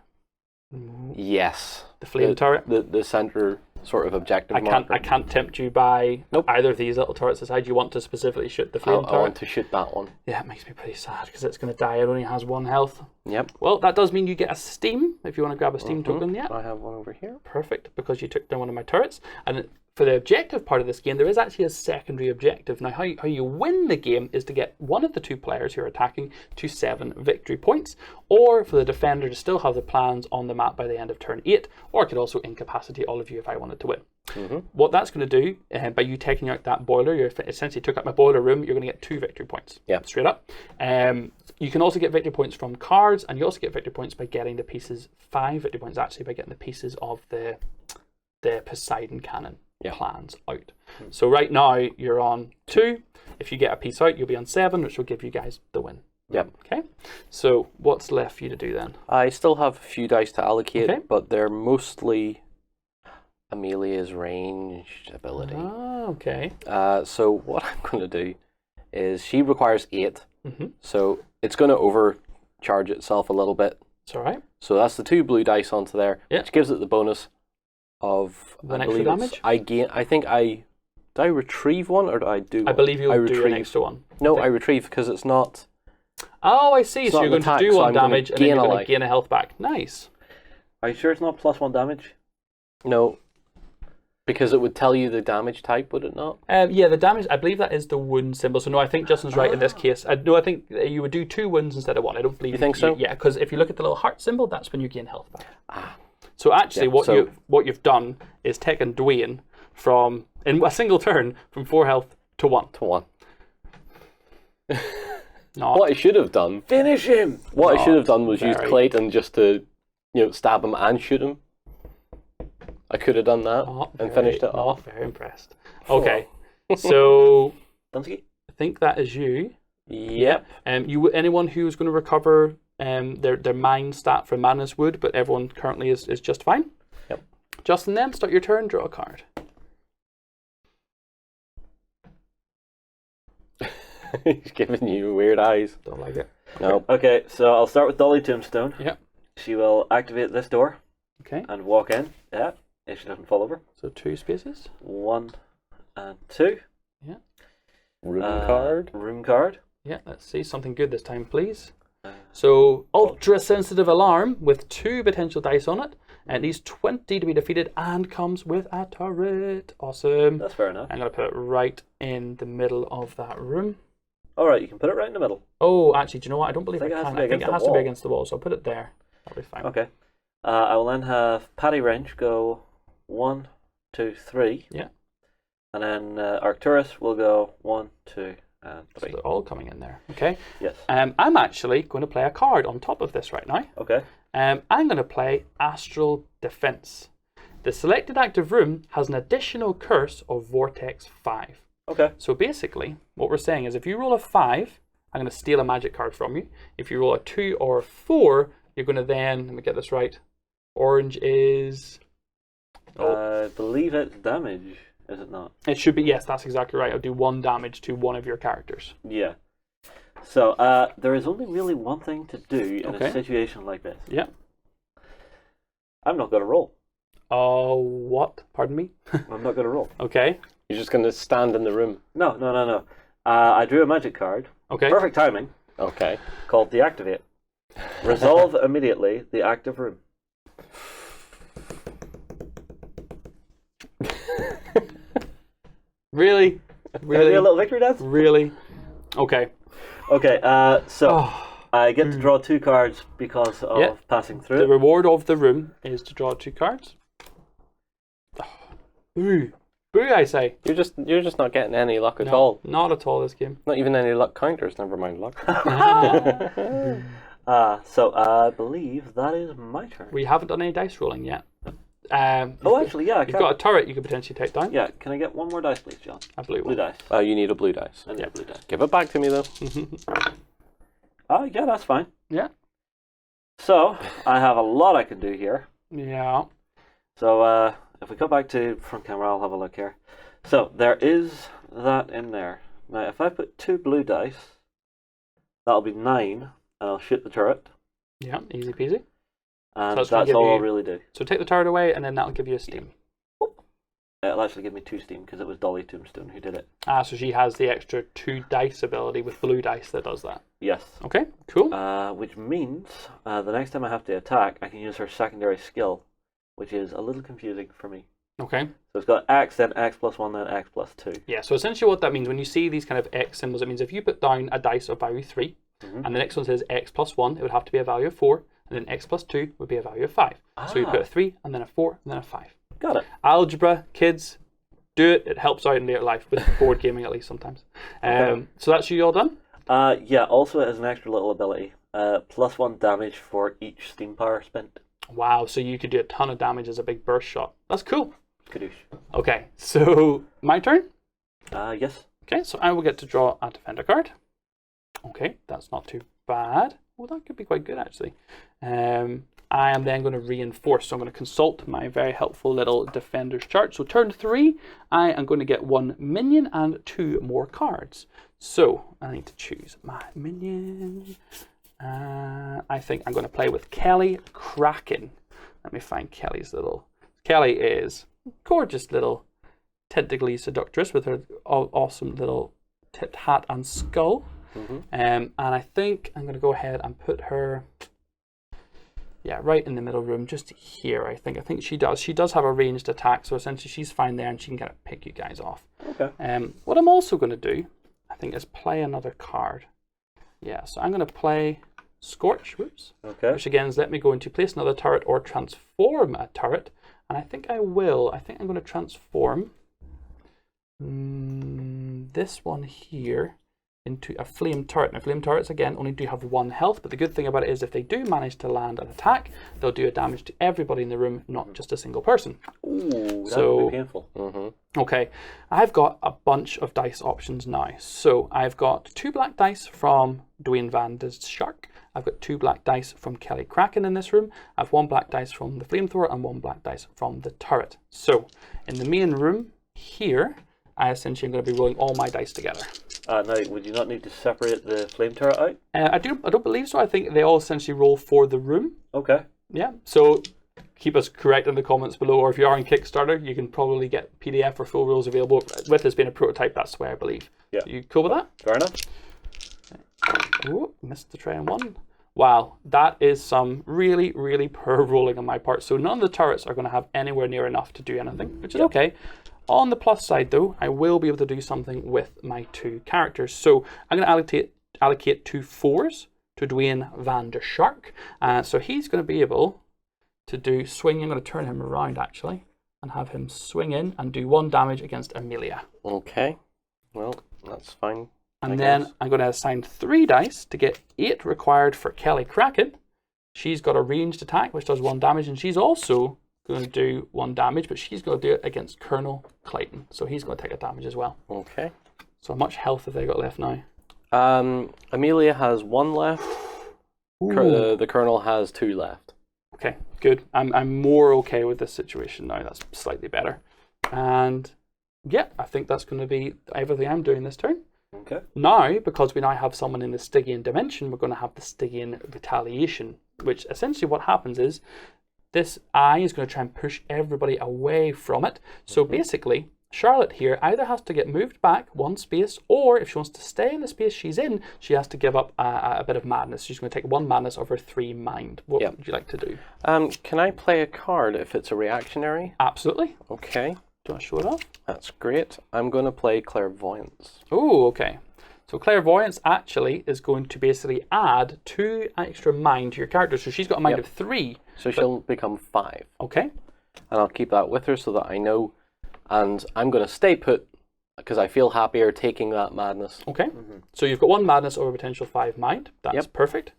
the flame turret. The center sort of objective. I can't tempt you by either of these little turrets aside. You want to specifically shoot the flame turret. I want to shoot that one. Yeah, it makes me pretty sad because it's going to die. It only has 1 health. Yep. Well, that does mean you get a steam if you want to grab a steam token. Yeah. I have one over here. Perfect, because you took down one of my turrets. And for the objective part of this game, there is actually a secondary objective. Now, how you win the game is to get one of the 2 players who are attacking to 7 victory points, or for the defender to still have the plans on the map by the end of turn 8, or I could also incapacitate all of you if I wanted to win. What that's going to do, by you taking out that boiler, you essentially took out my boiler room, you're going to get 2 victory points. Yeah. Straight up. You can also get victory points from cards, and you also get victory points by getting the pieces, 5 victory points actually, by getting the pieces of the Poseidon cannon. Plans out. So right now you're on 2. If you get a piece out, you'll be on 7, which will give you guys the win. Yep. Okay. So what's left for you to do then? I still have a few dice to allocate, but they're mostly Amelia's ranged ability. Oh, okay. So what I'm going to do is she requires 8, so it's going to overcharge itself a little bit. It's all right. So that's the 2 blue dice onto there, which gives it the bonus of 1 extra damage. Did I retrieve 1 or do I do? I believe you'll do an extra 1. No, I retrieve because it's not. Oh, I see. So you're going to do 1 damage and then you're going to gain a health back. Nice. Are you sure it's not +1 damage? No, because it would tell you the damage type, would it not? Yeah, the damage. I believe that is the wound symbol. So no, I think Justin's right in this case. I think you would do 2 wounds instead of 1. I don't believe. You think so? Yeah, because if you look at the little heart symbol, that's when you gain health back. So actually, what you've done is taken Dwayne from, in a single turn, from 4 health to 1. What I should have done. Finish him! What I should have done was use Clayton just to, stab him and shoot him. I could have done that and finished it off. Very impressed. Okay, so Dunsky? I think that is you. Yep. Anyone who's going to recover their mind stat from Madness would, but everyone currently is just fine. Yep. Justin, then start your turn. Draw a card. He's giving you weird eyes. Don't like it. No. Okay, so I'll start with Dolly Tombstone. Yep. She will activate this door. Okay. And walk in. Yeah. If she doesn't fall over. So 2 spaces. 1 and 2. Yeah. Room card. Yeah. Let's see something good this time, please. So ultra sensitive alarm with 2 potential dice on it. And it needs 20 to be defeated and comes with a turret. Awesome. That's fair enough. I'm going to put it right in the middle of that room. Alright, you can put it right in the middle. Oh, actually, do you know what? I don't believe I can. I think it has to be against the wall, so I'll put it there. That'll be fine. Okay. I will then have Paddy Wrench go 1, 2, 3. Yeah. And then Arcturus will go 1, 2, and 3. So they're all coming in there. Okay. Yes. I'm actually going to play a card on top of this right now. Okay. I'm going to play Astral Defense. The selected active room has an additional curse of Vortex 5. Okay. So basically, what we're saying is if you roll a 5, I'm going to steal a magic card from you. If you roll a 2 or a 4, you're going to then, let me get this right, orange is... I believe it's damage, is it not? It should be, yes, that's exactly right. I'll do 1 damage to one of your characters. Yeah. So, there is only really one thing to do in a situation like this. Yeah. I'm not going to roll. Oh, what? Pardon me? I'm not going to roll. Okay. You're just going to stand in the room. No. I drew a magic card. Okay. Perfect timing. Okay. Called Deactivate. Resolve immediately the active room. Really? Really? A little victory dance? Really? Okay. Okay, so I get to draw 2 cards because of passing through. The reward of the room is to draw 2 cards. Boo. Boo, I say. You're just not getting any luck at all. Not at all this game. Not even any luck counters, never mind luck. So I believe that is my turn. We haven't done any dice rolling yet. Actually, yeah, I You've can. got a turret you could potentially take down. Yeah, can I get one more dice, please, John? A blue Blue one. dice. You need a blue dice. I need a blue dice. Give it back to me, though. Yeah, that's fine. Yeah. So, I have a lot I can do here. Yeah. So, if we go back to front camera, I'll have a look here. So, there is that in there. Now, if I put 2 blue dice, that'll be 9, and I'll shoot the turret. Yeah, easy peasy. And So that's all I'll really do. So take the turret away, and then that'll give you a steam. It'll actually give me 2 steam, because it was Dolly Tombstone who did it. So she has the extra 2 dice ability with blue dice that does that. Yes. Okay, cool. Which means, the next time I have to attack, I can use her secondary skill, which is a little confusing for me. Okay. So it's got X, then X plus 1, then X plus 2. Yeah, so essentially what that means, when you see these kind of X symbols, it means if you put down a dice of value 3, and the next one says X plus 1, it would have to be a value of 4, and then X plus 2 would be a value of 5. So you put a 3, and then a 4, and then a 5. Got it. Algebra, kids, do it. It helps out in later life, with board gaming at least sometimes. So that's you all done? Yeah, also it has an extra little ability. Plus 1 damage for each steam power spent. Wow, so you could do a ton of damage as a big burst shot. That's cool. Kadoosh. Okay, so my turn? Yes. Okay, so I will get to draw a defender card. Okay, that's not too bad. Well, that could be quite good, actually. I am then going to reinforce. So I'm going to consult my very helpful little defender's chart. So turn 3, I am going to get 1 minion and 2 more cards. So I need to choose my minion. I think I'm going to play with Kelly Kraken. Let me find Kelly's little... Kelly is gorgeous little tentacly seductress with her awesome little tipped hat and skull. And I think I'm going to go ahead and put her, right in the middle room, just here. I think she does have a ranged attack, so essentially she's fine there, and she can kind of pick you guys off. Okay. What I'm also going to do, I think, is play another card. Yeah, so I'm going to play Scorch. Whoops. Okay. Which again is let me go into place another turret or transform a turret, and I think I will. I think I'm going to transform this one here into a flame turret. Now, flame turrets, again, only do have 1 health, but the good thing about it is if they do manage to land an attack, they'll do a damage to everybody in the room, not just a single person. Ooh, that would be painful. Okay, I've got a bunch of dice options now. So I've got 2 black dice from Dwayne Van de Shark. I've got 2 black dice from Kelly Kraken in this room. I have 1 black dice from the flamethrower and 1 black dice from the turret. So in the main room here, I essentially am going to be rolling all my dice together. Now, would you not need to separate the flame turret out? I don't believe so. I think they all essentially roll for the room. Okay. Yeah. So keep us correct in the comments below, or if you are on Kickstarter, you can probably get PDF or full rules available. With this being a prototype, that's the way I believe. Yeah. So you cool with that? Fair enough. Oh, missed the try on 1. Wow, that is some really, really poor rolling on my part. So none of the turrets are going to have anywhere near enough to do anything, which is okay. On the plus side, though, I will be able to do something with my 2 characters. So I'm going to allocate 2 4s to Dwayne Van der Shark. So he's going to be able to do swing. I'm going to turn him around, actually, and have him swing in and do 1 damage against Amelia. Okay. Well, that's fine. And then I'm going to assign 3 dice to get 8 required for Kelly Kraken. She's got a ranged attack, which does 1 damage, and she's also going to do 1 damage, but she's going to do it against Colonel Clayton. So he's going to take a damage as well. Okay. So how much health have they got left now? Amelia has 1 left. The Colonel has 2 left. Okay, good. I'm more okay with this situation now. That's slightly better. And yeah, I think that's going to be everything I'm doing this turn. Okay. Now, because we now have someone in the Stygian Dimension, we're going to have the Stygian Retaliation, which essentially what happens is this eye is going to try and push everybody away from it. So basically, Charlotte here either has to get moved back 1 space, or if she wants to stay in the space she's in, she has to give up a bit of madness. She's going to take 1 madness over 3 mind. What would you like to do? Can I play a card if it's a reactionary? Absolutely. Okay. Do you want to show it off? That's great. I'm going to play Clairvoyance. Oh, okay. So Clairvoyance actually is going to basically add 2 extra mind to your character. So she's got a mind of 3. So she'll become 5. Okay. And I'll keep that with her so that I know. And I'm going to stay put because I feel happier taking that madness. Okay. So you've got 1 madness over potential 5 mind. That's perfect.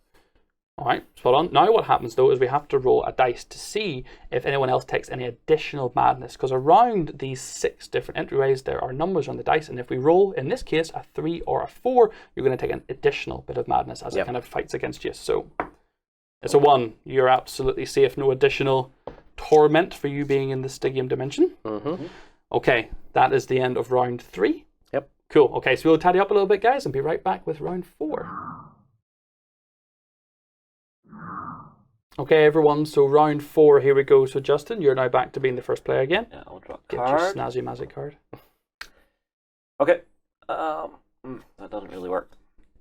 All right, spot on. Now what happens though is we have to roll a dice to see if anyone else takes any additional madness, because around these 6 different entryways there are numbers on the dice, and if we roll, in this case, a 3 or a 4, you're going to take an additional bit of madness as it kind of fights against you. So it's a 1. You're absolutely safe. No additional torment for you being in the Stygian Dimension. Okay, that is the end of round 3. Yep. Cool. Okay, so we'll tidy up a little bit, guys, and be right back with round 4. Okay, everyone, so round 4, here we go. So, Justin, you're now back to being the first player again. Yeah, I'll draw a Get card. your snazzy magic card. Okay. That doesn't really work.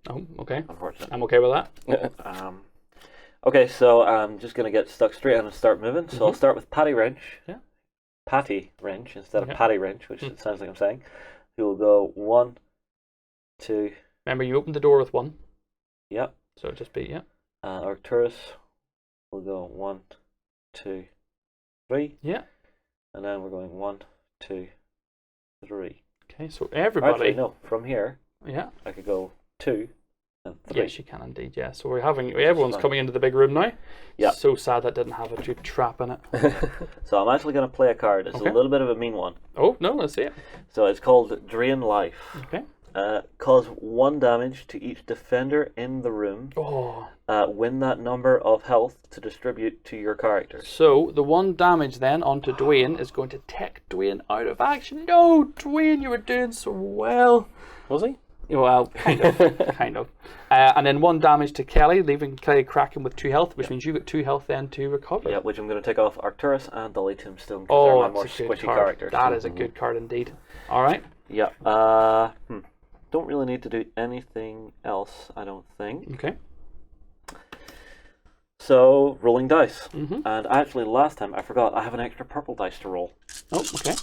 Oh, okay. Unfortunately. I'm okay with that. Okay, so I'm just going to get stuck straight in and start moving. So I'll start with Patty Wrench. Yeah. Patty Wrench instead of Patty Wrench, which it sounds like I'm saying. Who will go 1, 2. Remember, you opened the door with 1. Yep. So just be, Arcturus will go 1, 2, 3. Yeah. And then we're going 1, 2, 3. Okay, so everybody. Actually, no, from here, Yeah. I could go 2 and 3. Yes, you can indeed, yeah. So we're having, everyone's coming into the big room now. Yeah. So sad that didn't have a trap in it. So I'm actually going to play a card. It's a little bit of a mean one. Oh, no, let's see it. So it's called Drain Life. Okay. Cause 1 damage to each defender in the room. Oh. Win that number of health to distribute to your character. So the 1 damage then onto Dwayne is going to take Dwayne out of action. No, Dwayne, you were doing so well. Was he? Well, kind of. kind of. And then 1 damage to Kelly, leaving Kelly cracking with 2 health, which means you got 2 health then to recover. Yeah, which I'm going to take off Arcturus and Dolly Tombstone because Oh, they're my more that's a good squishy card. characters. That is a good card indeed. All right. Yeah. Don't really need to do anything else, I don't think. Okay. So, rolling dice. And actually, last time I forgot, I have an extra purple dice to roll. Oh, okay.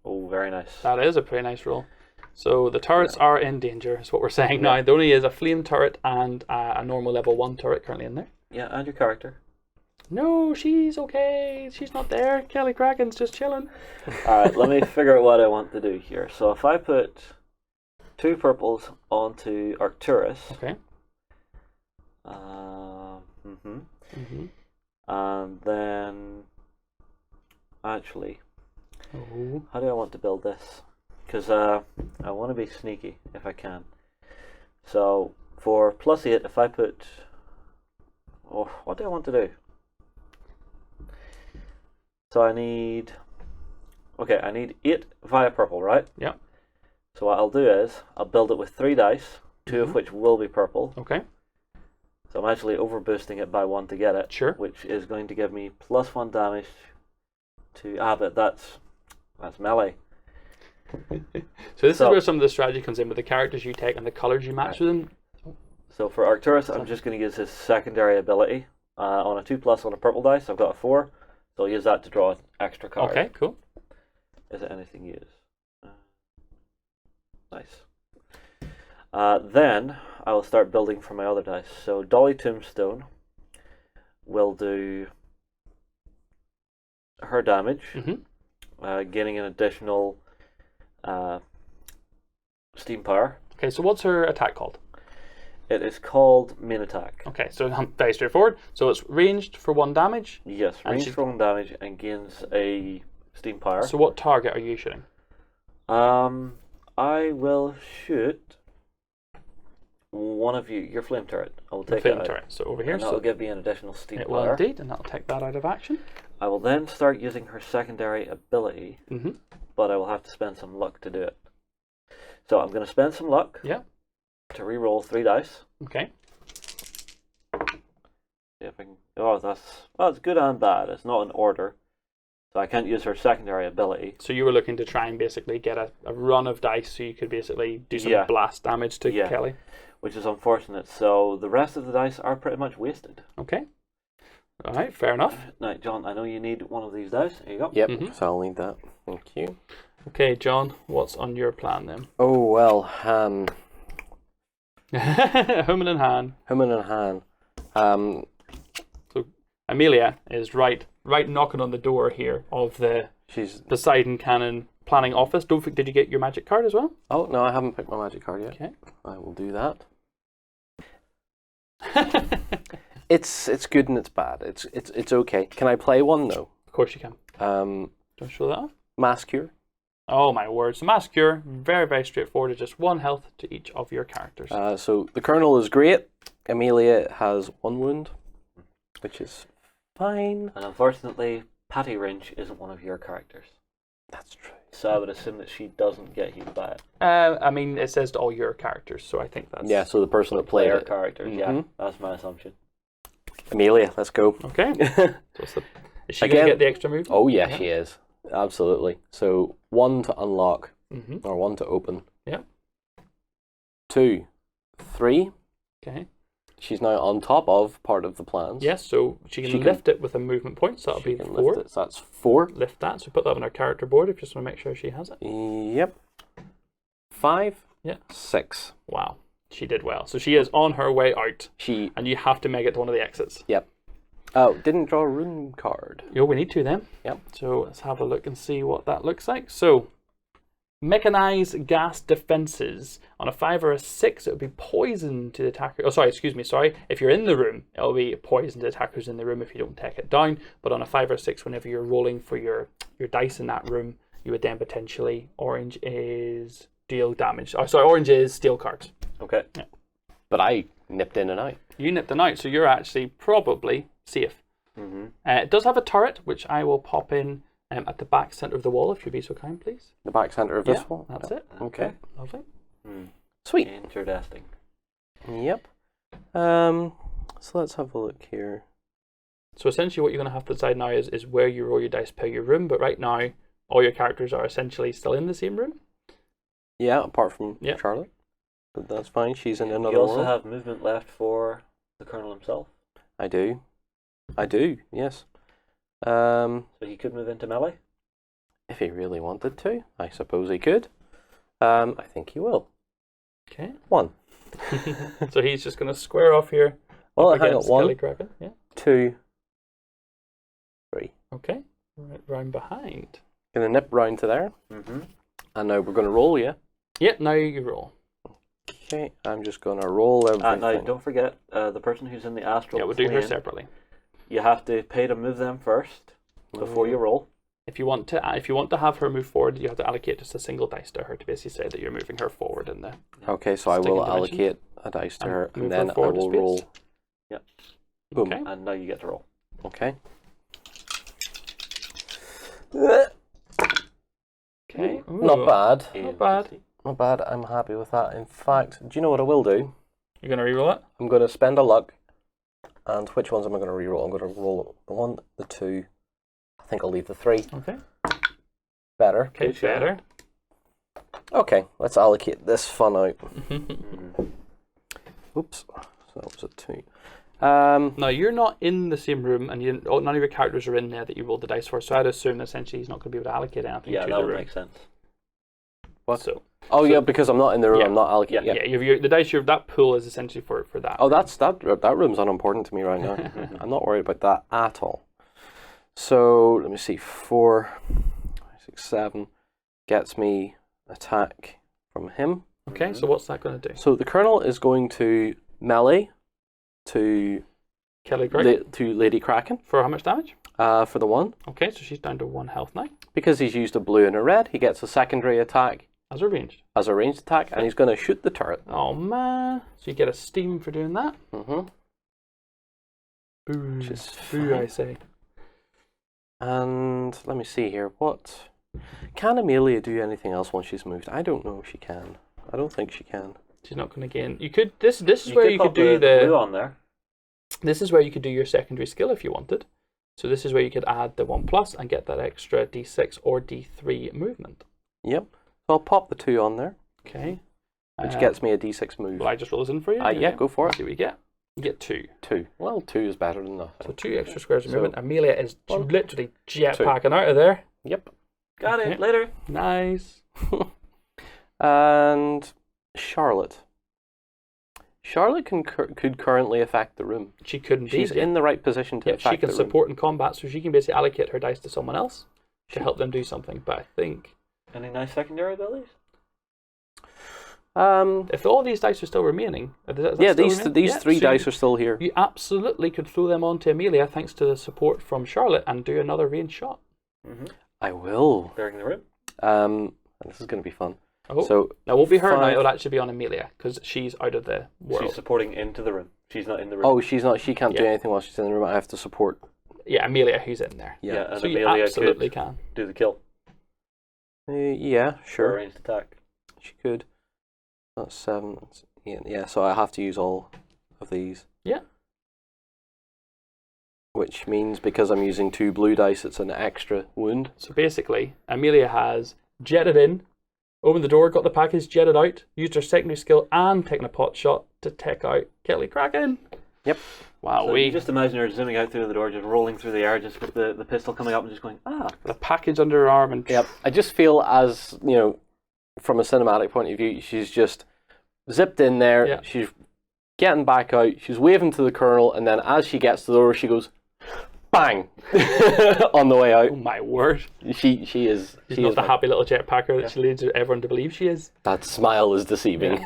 Oh, very nice. That is a pretty nice roll. So the turrets are in danger, is what we're saying now. There only is a flame turret and a normal level 1 turret currently in there. Yeah, and your character. No, she's okay. She's not there. Kelly Kraken's just chilling. Alright, let me figure out what I want to do here. So if I put 2 purples onto Arcturus. Okay. And then, actually, Oh. how do I want to build this? Because I want to be sneaky if I can. So for +8, if I put, what do I want to do? So I need 8 via purple, right? Yeah. So what I'll do is I'll build it with 3 dice, 2 of which will be purple. Okay. So I'm actually overboosting it by 1 to get it. Sure. Which is going to give me +1 damage to but that's melee. So this is where some of the strategy comes in with the characters you take and the colours you match with them. So for Arcturus, I'm just going to use his secondary ability on a 2+ on a purple dice. I've got a 4, so I'll use that to draw an extra card. Okay, cool. Is it anything used? Nice. Then I will start building for my other dice. So Dolly Tombstone will do her damage, gaining an additional steam power. Okay, so what's her attack called? It is called main attack. Okay, so very straightforward. So it's ranged for 1 damage. Yes, ranged for 1 damage and gains a steam power. So what target are you shooting? I will shoot one of you, your flame turret. I will take flame it out. turret. So over here. And So that'll give me an additional steam it power. will indeed, and that'll take that out of action. I will then start using her secondary ability, but I will have to spend some luck to do it. So I'm going to spend some luck to re-roll 3 dice. Okay. See if I can. Oh, it's good and bad. It's not in order, so I can't use her secondary ability. So you were looking to try and basically get a run of dice, so you could basically do some blast damage to Kelly. Which is unfortunate. So the rest of the dice are pretty much wasted. Okay. All right, fair enough. Now, John, I know you need one of these dice. There you go. Yep, so I'll need that. Thank you. Okay, John, what's on your plan then? Oh, well, Human in hand. Human in hand. So Amelia is right knocking on the door here of the Poseidon Cannon planning office. Did you get your magic card as well? Oh, no, I haven't picked my magic card yet. Okay. I will do that. It's good and it's bad. It's okay. Can I play one though? Of course you can. Um, Don't show that off. Mass Cure. Oh my word. So Mass Cure, very, very straightforward. It's just 1 health to each of your characters. So the Colonel is great. Amelia has 1 wound, which is fine. And unfortunately, Patty Wrench isn't one of your characters. That's true. So I would assume that she doesn't get healed by it. I mean, it says to all your characters, so I think that's... Yeah, so the person that played Player it. characters, yeah. That's my assumption. Amelia, let's go. Okay. So is she going to get the extra move? Oh yeah, she is. Absolutely. So 1 to unlock, Mm-hmm. or 1 to open. Yeah. 2, 3. Okay. She's now on top of part of the plans. Yes, so she can lift it with a movement point, so that'll She be can 4. lift it, so that's 4. Lift that, so put that on our character board if you just want to make sure she has it. Yep. 5. Yeah. 6. Wow, she did well. So she is on her way out, She. and you have to make it to one of the exits. Yep. Oh, didn't draw a rune card. Yo, we need to then. Yep. So let's have a look and see what that looks like. So, mechanized gas defenses. On a 5 or a 6, it would be poison to the attacker. Oh, sorry, excuse me, sorry. If you're in the room, it'll be poison to the attackers in the room if you don't take it down. But on a 5 or 6, whenever you're rolling for your dice in that room, you would then potentially, orange is deal damage. Oh, sorry, orange is steal cards. Okay. Yeah. But I nipped in and out. You nipped them out, so you're actually probably safe. Mm-hmm. It does have a turret, which I will pop in at the back centre of the wall, if you'd be so kind, please. The back centre of this Yeah, one? that's it. Okay. Lovely. Sweet. Interesting. Yep. So let's have a look here. So essentially what you're going to have to decide now is where you roll your dice per your room, but right now all your characters are essentially still in the same room. Yeah, apart from Yep. Charlotte. But that's fine, she's in another You also world. have movement left for the Colonel himself. I do, yes. So he could move into melee? If he really wanted to, I suppose he could. I think he will. Okay. 1. So he's just going to square off here. Well, up hang on. against 1, Kelly Kraken. Yeah. 2, 3. Okay. Right round behind. Gonna nip round to there. Mm-hmm. And now we're gonna roll, yeah? Yep, now you roll. Okay, I'm just gonna roll everything. Now, don't forget, the person who's in the astral Yeah, we'll do her plane, separately. you have to pay to move them first before you roll. If you want to have her move forward, you have to allocate just a single dice to her to basically say that you're moving her forward in the. Okay, so I Stygian will Dimension. allocate a dice to And her, move and her then I forward a will space. roll. Yep. Boom. Okay. And now you get to roll. Okay. Okay. Not Ooh. bad. Not bad. Not bad. I'm happy with that. In fact, do you know what I will do? You're gonna reroll it. I'm going to spend a luck. And which ones am I going to reroll? I'm going to roll the 1, the 2. I think I'll leave the 3. Okay. Better. Okay, Good shot. better. Okay, let's allocate this fun out. Mm. Oops. So that was a 2. Now you're not in the same room, and none of your characters are in there that you rolled the dice for. So I'd assume that essentially he's not going to be able to allocate anything Yeah, to that the would room. make sense. What? So Yeah, because I'm not in the room. Yeah. I'm not allocating. yeah, the dice that pool is essentially for that. Oh, that room's unimportant to me right now. I'm not worried about that at all. So let me see. 4, 5, 6, 7 gets me attack from him. Okay, so what's that going to do? So the Colonel is going to melee to Kelly Kraken to Lady Kraken for how much damage? for the 1. Okay, so she's down to 1 health now. Because he's used a blue and a red, he gets a secondary attack As a ranged. as a ranged attack, and he's going to shoot the turret. Oh man! So you get a steam for doing that. Mm-hmm. Boo! Which is Boo! fine. I say. And let me see here. What can Amelia do anything else once she's moved? I don't know if she can. I don't think she can. She's not going to gain. You could. This is where you could pop do the blue the. on there. This is where you could do your secondary skill if you wanted. So this is where you could add the 1+ and get that extra D6 or D3 movement. Yep. So I'll pop the 2 on there, Okay. which gets me a d6 move. Will I just roll this in for you? Yeah, go for it. See what you get. You get 2. 2. Well, 2 is better than nothing. So 2 extra squares of So, movement. Amelia is 1, literally jetpacking out of there. Yep. Got Okay. it. Later. Nice. And Charlotte. Charlotte could currently affect the room. She could indeed. She's in the right position to Yep, affect she can the room. support in combat, so she can basically allocate her dice to someone else to help them do something. But I think Any nice secondary abilities? If all these dice are still remaining, these three dice are still here. You absolutely could throw them onto Amelia thanks to the support from Charlotte and do another range shot. I will. Bearing the room. This is going to be fun. Oh, so that won't be her now. It'll actually be on Amelia because she's out of the world. She's supporting into the room. She's not in the room. Oh, she's not. She can't do anything while she's in the room. I have to support. Yeah, Amelia, who's in there. Yeah, and so Amelia you absolutely can do the kill. Yeah, sure. Or ranged attack. She could. That's 7. That's 8. Yeah, so I have to use all of these. Yeah. Which means because I'm using 2 blue dice, it's an extra wound. So basically, Amelia has jetted in, opened the door, got the package, jetted out, used her secondary skill and taken a pot shot to take out Kelly Kraken. Yep. Wow. So you just imagine her zooming out through the door, just rolling through the air, just with the pistol coming up and just going, the package under her arm. And yep. I just feel as, from a cinematic point of view, she's just zipped in there, she's getting back out, she's waving to the colonel, and then as she gets to the door, she goes, bang, on the way out. Oh my word. She is. She's not the happy little jetpacker that she leads everyone to believe she is. That smile is deceiving.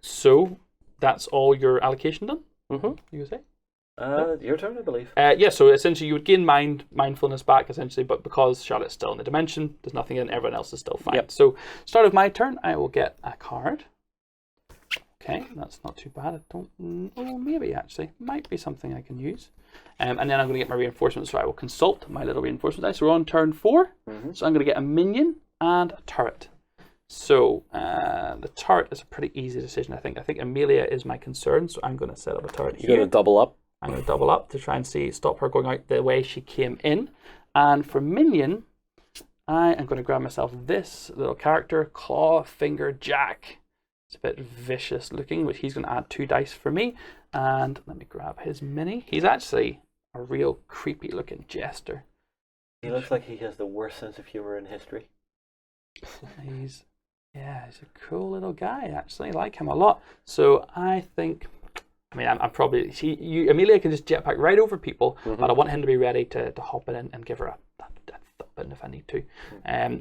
So, that's all your allocation done? Mm-hmm. You say? Your turn, I believe. So essentially you would gain mindfulness back, essentially, but because Charlotte's still in the dimension, there's nothing in, everyone else is still fine. Yep. So, start of my turn, I will get a card. Okay, that's not too bad. I don't. Oh, maybe actually. Might be something I can use. And then I'm going to get my reinforcements, so I will consult my little reinforcement dice. So we're on turn 4. So I'm going to get a minion and a turret. So the turret is a pretty easy decision, I think. I think Amelia is my concern, so I'm going to set up a turret here. You're going to double up? I'm going to double up to try and stop her going out the way she came in. And for minion, I am going to grab myself this little character, Claw Finger Jack. It's a bit vicious looking, which he's going to add 2 dice for me. And let me grab his mini. He's actually a real creepy looking jester. He looks like he has the worst sense of humor in history. He's a cool little guy, actually. I like him a lot. So I think, I'm probably, Amelia can just jetpack right over people, but I want him to be ready to hop in and give her a thumping if I need to.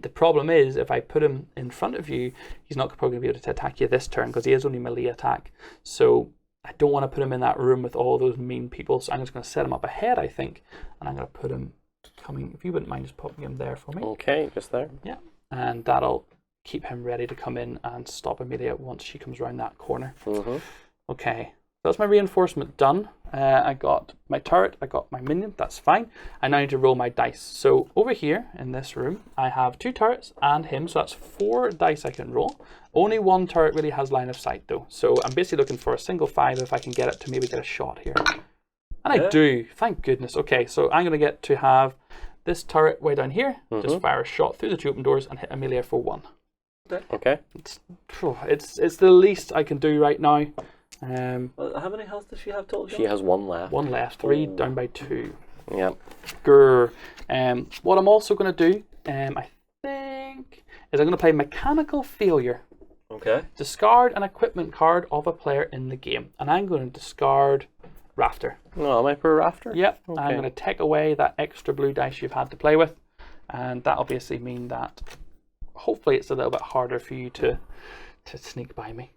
The problem is, if I put him in front of you, he's not probably going to be able to attack you this turn because he is only melee attack. So I don't want to put him in that room with all those mean people. So I'm just going to set him up ahead, I think, and I'm going to put him coming. If you wouldn't mind just popping him there for me. Okay, just there. Yeah, and that'll keep him ready to come in and stop Amelia once she comes around that corner. Okay, that's my reinforcement done. I got my turret, I got my minion, that's fine. I now need to roll my dice. So over here in this room, I have 2 turrets and him, so that's 4 dice I can roll. Only 1 turret really has line of sight though. So I'm basically looking for a single 5 if I can get it to maybe get a shot here. And I do, thank goodness. Okay, so I'm going to get to have this turret way down here, just fire a shot through the 2 open doors and hit Amelia for 1. Okay. It's the least I can do right now. How many health does she have total? She has 1 left. 1 left, 3 down by 2. Yep. Grr. What I'm also going to do, I think, is I'm going to play Mechanical Failure. Okay. Discard an equipment card of a player in the game. And I'm going to discard Rafter. No, am I per Rafter? Yep. Okay. I'm going to take away that extra blue dice you've had to play with. And that'll basically mean that hopefully it's a little bit harder for you to sneak by me.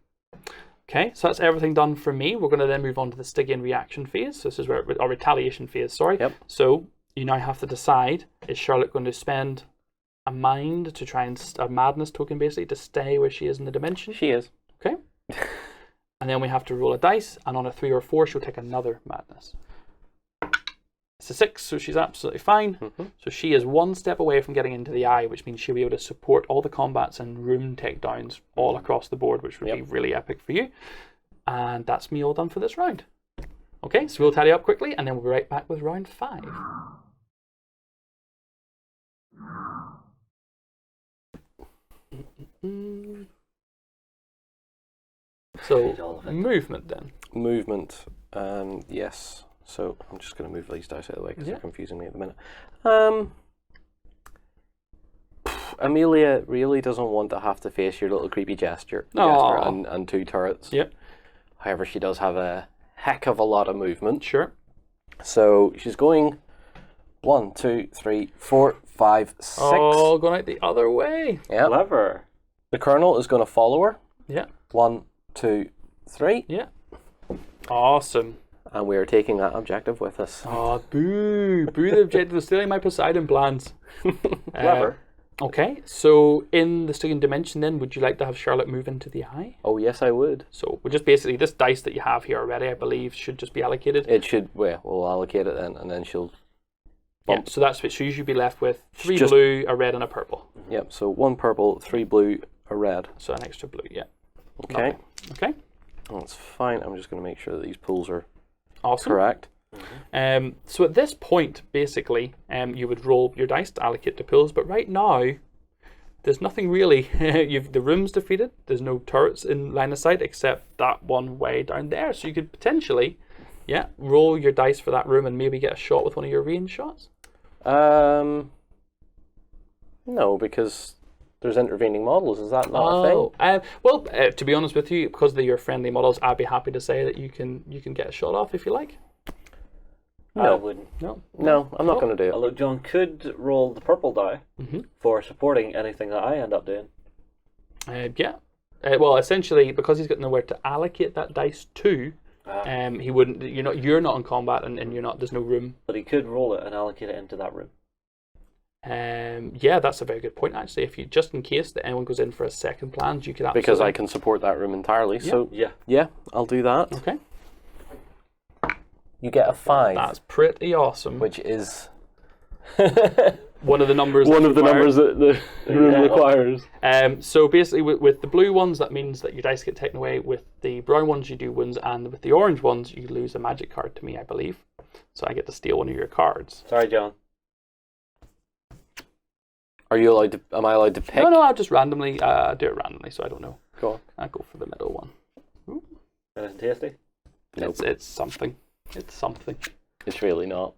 Okay, so that's everything done for me. We're going to then move on to the Stygian reaction phase. So this is where our retaliation phase, sorry. Yep. So you now have to decide, is Charlotte going to spend a mind to try and, a madness token basically, to stay where she is in the dimension? She is. Okay. And then we have to roll a dice, and on a 3 or 4, she'll take another madness. It's a 6, so she's absolutely fine. So she is 1 step away from getting into the eye, which means she'll be able to support all the combats and room takedowns all across the board, which would be really epic for you. And that's me all done for this round. Okay, so we'll tally up quickly, and then we'll be right back with round 5. So, movement then. Movement, yes. So I'm just going to move these dice out of the way because they're confusing me at the minute. Amelia really doesn't want to have to face your little creepy jester and 2 turrets. Yep. However, she does have a heck of a lot of movement. Sure. So she's going 1, 2, 3, 4, 5, 6. Oh, going out the other way. Yep. Clever. The colonel is going to follow her. Yeah. 1, 2, 3. Yeah. Awesome. And we are taking that objective with us. Oh, boo. Boo the objective of stealing my Poseidon plans. Clever. Okay, so in the Stygian Dimension then, would you like to have Charlotte move into the eye? Oh, yes, I would. So we're just basically, this dice that you have here already, I believe, should just be allocated. It should, well, we'll allocate it then, and then she'll bump. Yeah, so that's what, so you should be left with 3 Just- blue, a red, and a purple. Yep, so 1 purple, 3 blue, a red. So an extra blue, yeah. Okay. Lovely. Okay, That's fine. I'm just going to make sure that these pools are awesome. correct. So at this point, basically, you would roll your dice to allocate to pools, but right now, there's nothing really. The room's defeated. There's no turrets in line of sight except that one way down there. So you could potentially, roll your dice for that room and maybe get a shot with one of your range shots. No, because there's intervening models. Is that not a thing? Well, to be honest with you, because they're your friendly models, I'd be happy to say that you can get a shot off if you like. I wouldn't. No, I'm not going to do it. Although John could roll the purple die for supporting anything that I end up doing. Well, essentially, because he's got nowhere to allocate that dice to, he wouldn't. You're not in combat, and you're not. There's no room. But he could roll it and allocate it into that room. Yeah, that's a very good point. Actually, if you just in case that anyone goes in for a second plans, you could absolutely. Because I can support that room entirely. So Yeah. I'll do that. Okay. You get a 5. That's pretty awesome. which is one of the numbers. one that's of the required. numbers that the room requires. So basically, with the blue ones, that means that your dice get taken away. With the brown ones, you do wounds, and with the orange ones, you lose a magic card to me, I believe. So I get to steal one of your cards. Sorry, John. Are you allowed to? Am I allowed to pick? No, I'll just randomly do it randomly, so I don't know. Go on. I'll go for the middle one. Anything tasty? Nope. It's something. It's something. It's really not.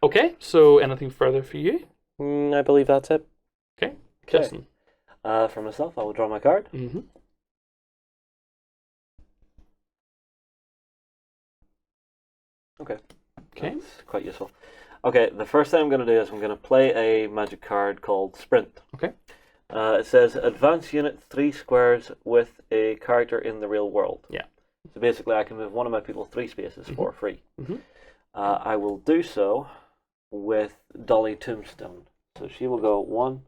Okay, so anything further for you? I believe that's it. Okay, Justin. For myself, I will draw my card. Mm-hmm. Okay. Okay. That's quite useful. Okay, the first thing I'm going to do is I'm going to play a magic card called Sprint. Okay. It says advance unit 3 squares with a character in the real world. Yeah. So basically, I can move one of my people 3 spaces for free. Mm-hmm. I will do so with Dolly Tombstone. So she will go 1,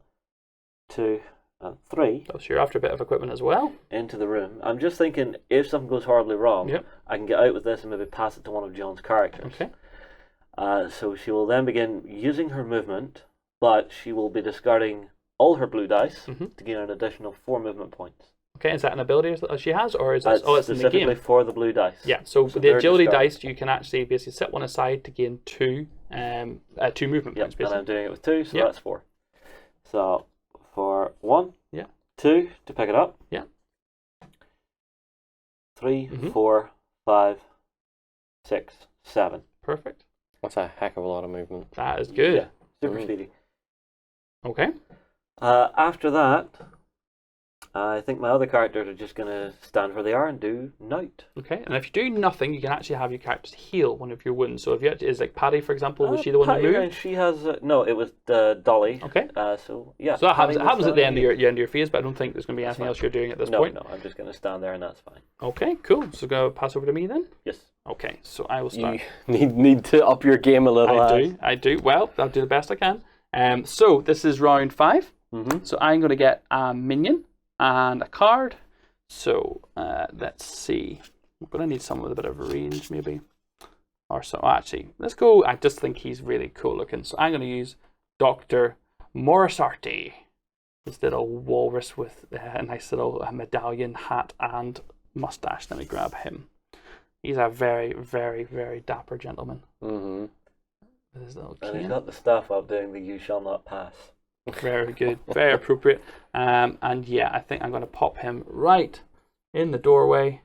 2, and 3 So you're after a bit of equipment as well. into the room. I'm just thinking if something goes horribly wrong, Yep. I can get out with this and maybe pass it to one of John's characters. Okay. So she will then begin using her movement, but she will be discarding all her blue dice to gain an additional 4 movement points. Okay, is that an ability that she has, or is it? Oh, it's in the specifically game. for the blue dice. Yeah. So So the they're agility discarded. dice, you can actually basically set one aside to gain 2 movement Yep, points. and Basically. I'm doing it with 2, so Yep. that's 4. So for 1, Yeah. 2 to pick it up. Yeah. 3, Mhm. 4, 5, 6, 7. Perfect. That's a heck of a lot of movement. That is good. Yeah, super speedy. Okay. After that, I think my other characters are just going to stand where they are and do night. Okay. And if you do nothing, you can actually have your characters heal one of your wounds. So if you actually, is like Paddy, for example, was she the one who moved? She has no. It was Dolly. Okay. So yeah. So that happens. It Paddy was happens at the end of standing. your phase, but I don't think there's going to be anything else you're doing at this No, point. no. I'm just going to stand there and that's fine. Okay. Cool. So go pass over to me then. Yes. Okay. So I will start. You need to up your game a little. I do. Well, I'll do the best I can. So this is round 5. Mm-hmm. So I'm going to get a minion and a card. So let's see. I'm going to need someone with a bit of range, maybe. Or so. Actually, let's go. I just think he's really cool looking. So I'm going to use Dr. Morisarty. This little walrus with a nice little medallion, hat, and mustache. Let me grab him. He's a very, very, very dapper gentleman. Mm-hmm. With his little And he's cane. got the staff up doing the "You shall not pass." Very good, very appropriate. And yeah, I think I'm going to pop him right in the doorway,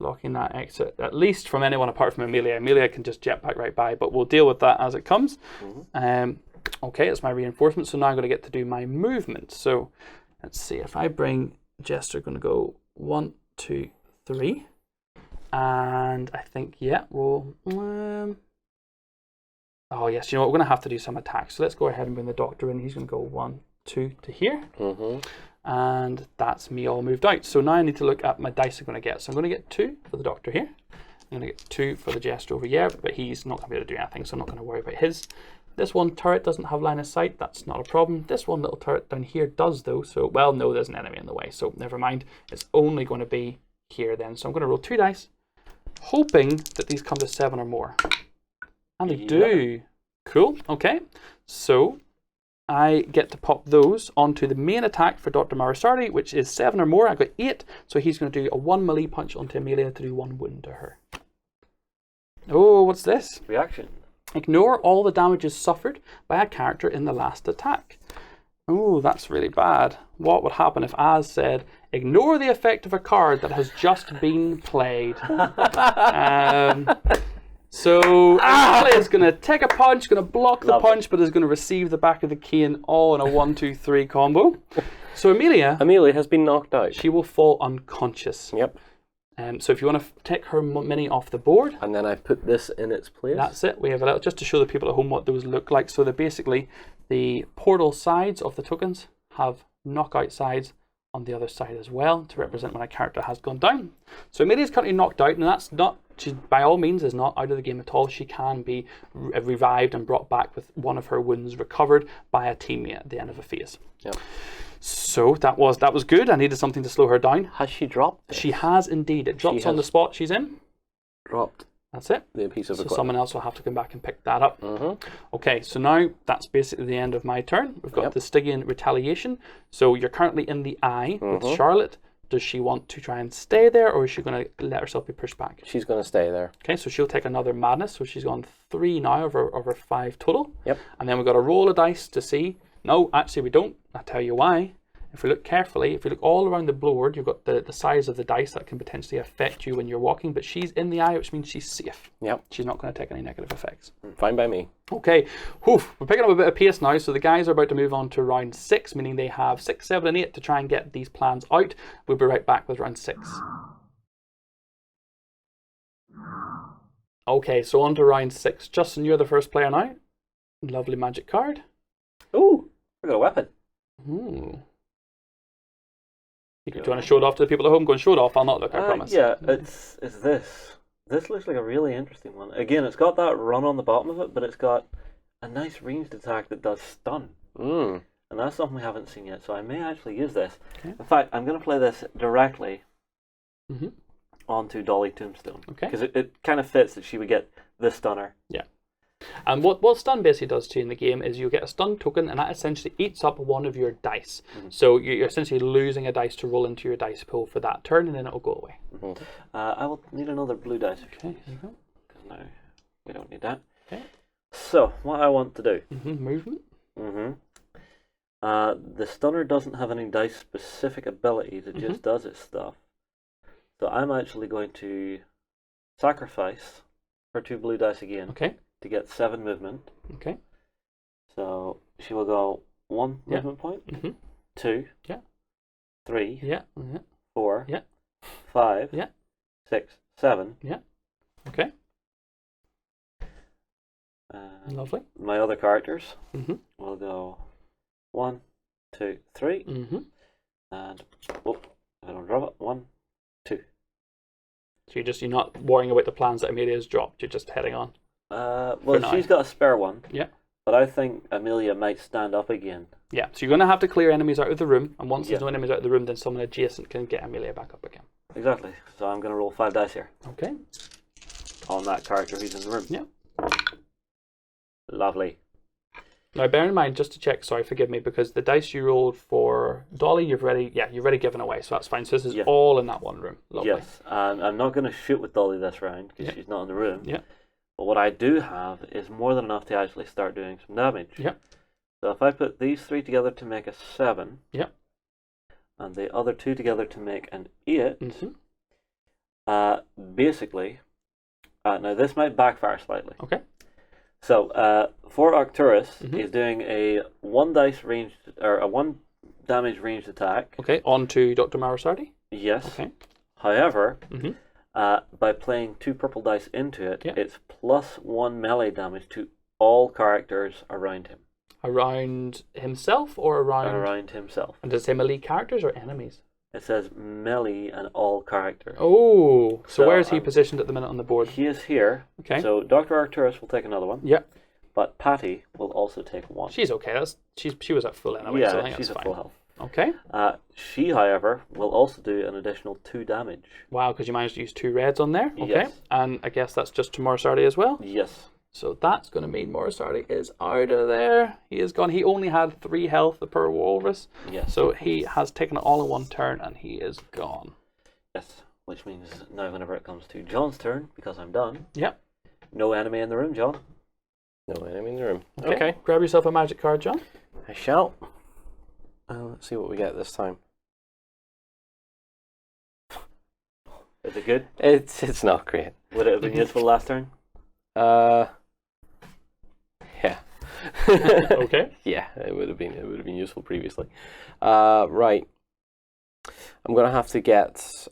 blocking that exit, at least from anyone apart from Amelia. Amelia can just jetpack right by, but we'll deal with that as it comes. Okay, it's my reinforcement, so now I'm going to get to do my movement. So let's see, if I bring Jester, going to go 1, 2, 3. And I think, yeah, we'll... oh, yes, you know what? We're going to have to do some attacks. So let's go ahead and bring the Doctor in. He's going to go 1, 2 to here. And that's me all moved out. So now I need to look at my dice I'm going to get. So I'm going to get 2 for the Doctor here. I'm going to get 2 for the Jester over here, but he's not going to be able to do anything, so I'm not going to worry about his. This one turret doesn't have line of sight. That's not a problem. This one little turret down here does, though. So, well, no, there's an enemy in the way. So never mind. It's only going to be here then. So I'm going to roll 2 dice, hoping that these come to 7 or more. And they do. Cool. Okay. So I get to pop those onto the main attack for Dr. Marasardi, which is 7 or more. I got 8. So he's going to do a 1 melee punch onto Amelia to do 1 wound to her. Oh, what's this? Reaction. Ignore all the damages suffered by a character in the last attack. Oh, that's really bad. What would happen if Az said, ignore the effect of a card that has just been played? So Amelia is going to take a punch, going to block the punch, but is going to receive the back of the cane all in a 1-2-3 combo. So Amelia has been knocked out. She will fall unconscious. Yep. So if you want to take her mini off the board. And then I put this in its place. That's it. We have a little, just to show the people at home what those look like. So they're basically the portal sides of the tokens have knockout sides on the other side as well to represent when a character has gone down. So Amelia is currently knocked out, and that's not, she by all means is not out of the game at all. She can be revived and brought back with one of her wounds recovered by a teammate at the end of a phase. Yep. So that was good. I needed something to slow her down. Has she dropped this? She has indeed. It drops on the spot she's in. Dropped. That's it. The piece of so equipment. Someone else will have to come back and pick that up. Okay, so now that's basically the end of my turn. We've got the Stygian retaliation. So you're currently in the eye with Charlotte. Does she want to try and stay there, or is she going to let herself be pushed back? She's going to stay there. Okay, so she'll take another madness. So she's gone 3 now over 5 total. Yep. And then we've got to roll a dice to see. No, actually we don't. I'll tell you why. If we look carefully, if we look all around the board, you've got the size of the dice that can potentially affect you when you're walking, but she's in the eye, which means she's safe. Yep. She's not going to take any negative effects. Fine by me. Okay, we're picking up a bit of pace now, so the guys are about to move on to round 6, meaning they have 6, 7, and 8 to try and get these plans out. We'll be right back with round 6. Okay, so on to round 6. Justin, you're the first player now. Lovely magic card. Ooh, I got a weapon. Ooh. Do you want to show it off to the people at home? Go and show it off. I'll not look, I promise. Yeah, it's this. This looks like a really interesting one. Again, it's got that run on the bottom of it, but it's got a nice ranged attack that does stun. And that's something we haven't seen yet, so I may actually use this. Okay. In fact, I'm going to play this directly onto Dolly Tombstone. Okay. Because it kind of fits that she would get the stunner. Yeah. And what stun basically does to you in the game is you get a stun token, and that essentially eats up one of your dice. So you're essentially losing a dice to roll into your dice pool for that turn, and then it'll go away. I will need another blue dice. Okay, there you go. No, we don't need that. Okay. So, what I want to do. Movement. The stunner doesn't have any dice-specific abilities, it just does its stuff. So I'm actually going to sacrifice her 2 blue dice again. Okay. To get 7 movement. Okay. So she will go 1 movement point, 2, 3, 4, 5, 6, 7. Yeah. Okay. Lovely. My other characters will go 1, 2, 3, and I don't drop it. 1, 2. So you're not worrying about the plans that Amelia's dropped. You're just heading on. Well, she's got a spare one. Yeah. But I think Amelia might stand up again. Yeah, so you're going to have to clear enemies out of the room, and once there's no enemies out of the room, then someone adjacent can get Amelia back up again. Exactly. So I'm going to roll 5 dice here. Okay. On that character who's in the room. Yeah. Lovely. Now, bear in mind, just to check, sorry, forgive me, because the dice you rolled for Dolly, you've already given away, so that's fine. So this is all in that one room. Lovely. Yes, and I'm not going to shoot with Dolly this round, because she's not in the room. Yeah. But what I do have is more than enough to actually start doing some damage. Yeah. So if I put these 3 together to make a 7, and the other 2 together to make an 8, basically, now this might backfire slightly. Okay. So for Arcturus, he's doing a 1 dice ranged, or a 1 damage ranged attack. Okay, on to Dr. Marasardi? Yes. Okay. However, by playing 2 purple dice into it, it's +1 melee damage to all characters around him. Around himself or around? Around himself. And does it say melee characters or enemies? It says melee and all characters. Oh, so where is he positioned at the minute on the board? He is here. Okay. So Dr. Arcturus will take another one. Yep. But Patty will also take one. She's okay. She was at full anyway. Yeah, so I think she's that's at fine. full health. Okay. She, however, will also do an additional 2 damage. Wow, because you managed to use 2 reds on there. Okay. Yes. And I guess that's just to Morisardi as well. Yes. So that's going to mean Morisardi is out of there. He is gone. He only had 3 health per walrus. Yes. So he has taken it all in one turn and he is gone. Yes. Which means now whenever it comes to John's turn, because I'm done. Yep. No enemy in the room, John. No enemy in the room. Okay. Grab yourself a magic card, John. I shall. Let's see what we get this time. Is it good? It's not great. Would it have been useful last turn? Yeah. Okay. Yeah, it would have been useful previously. Right. I'm gonna have to get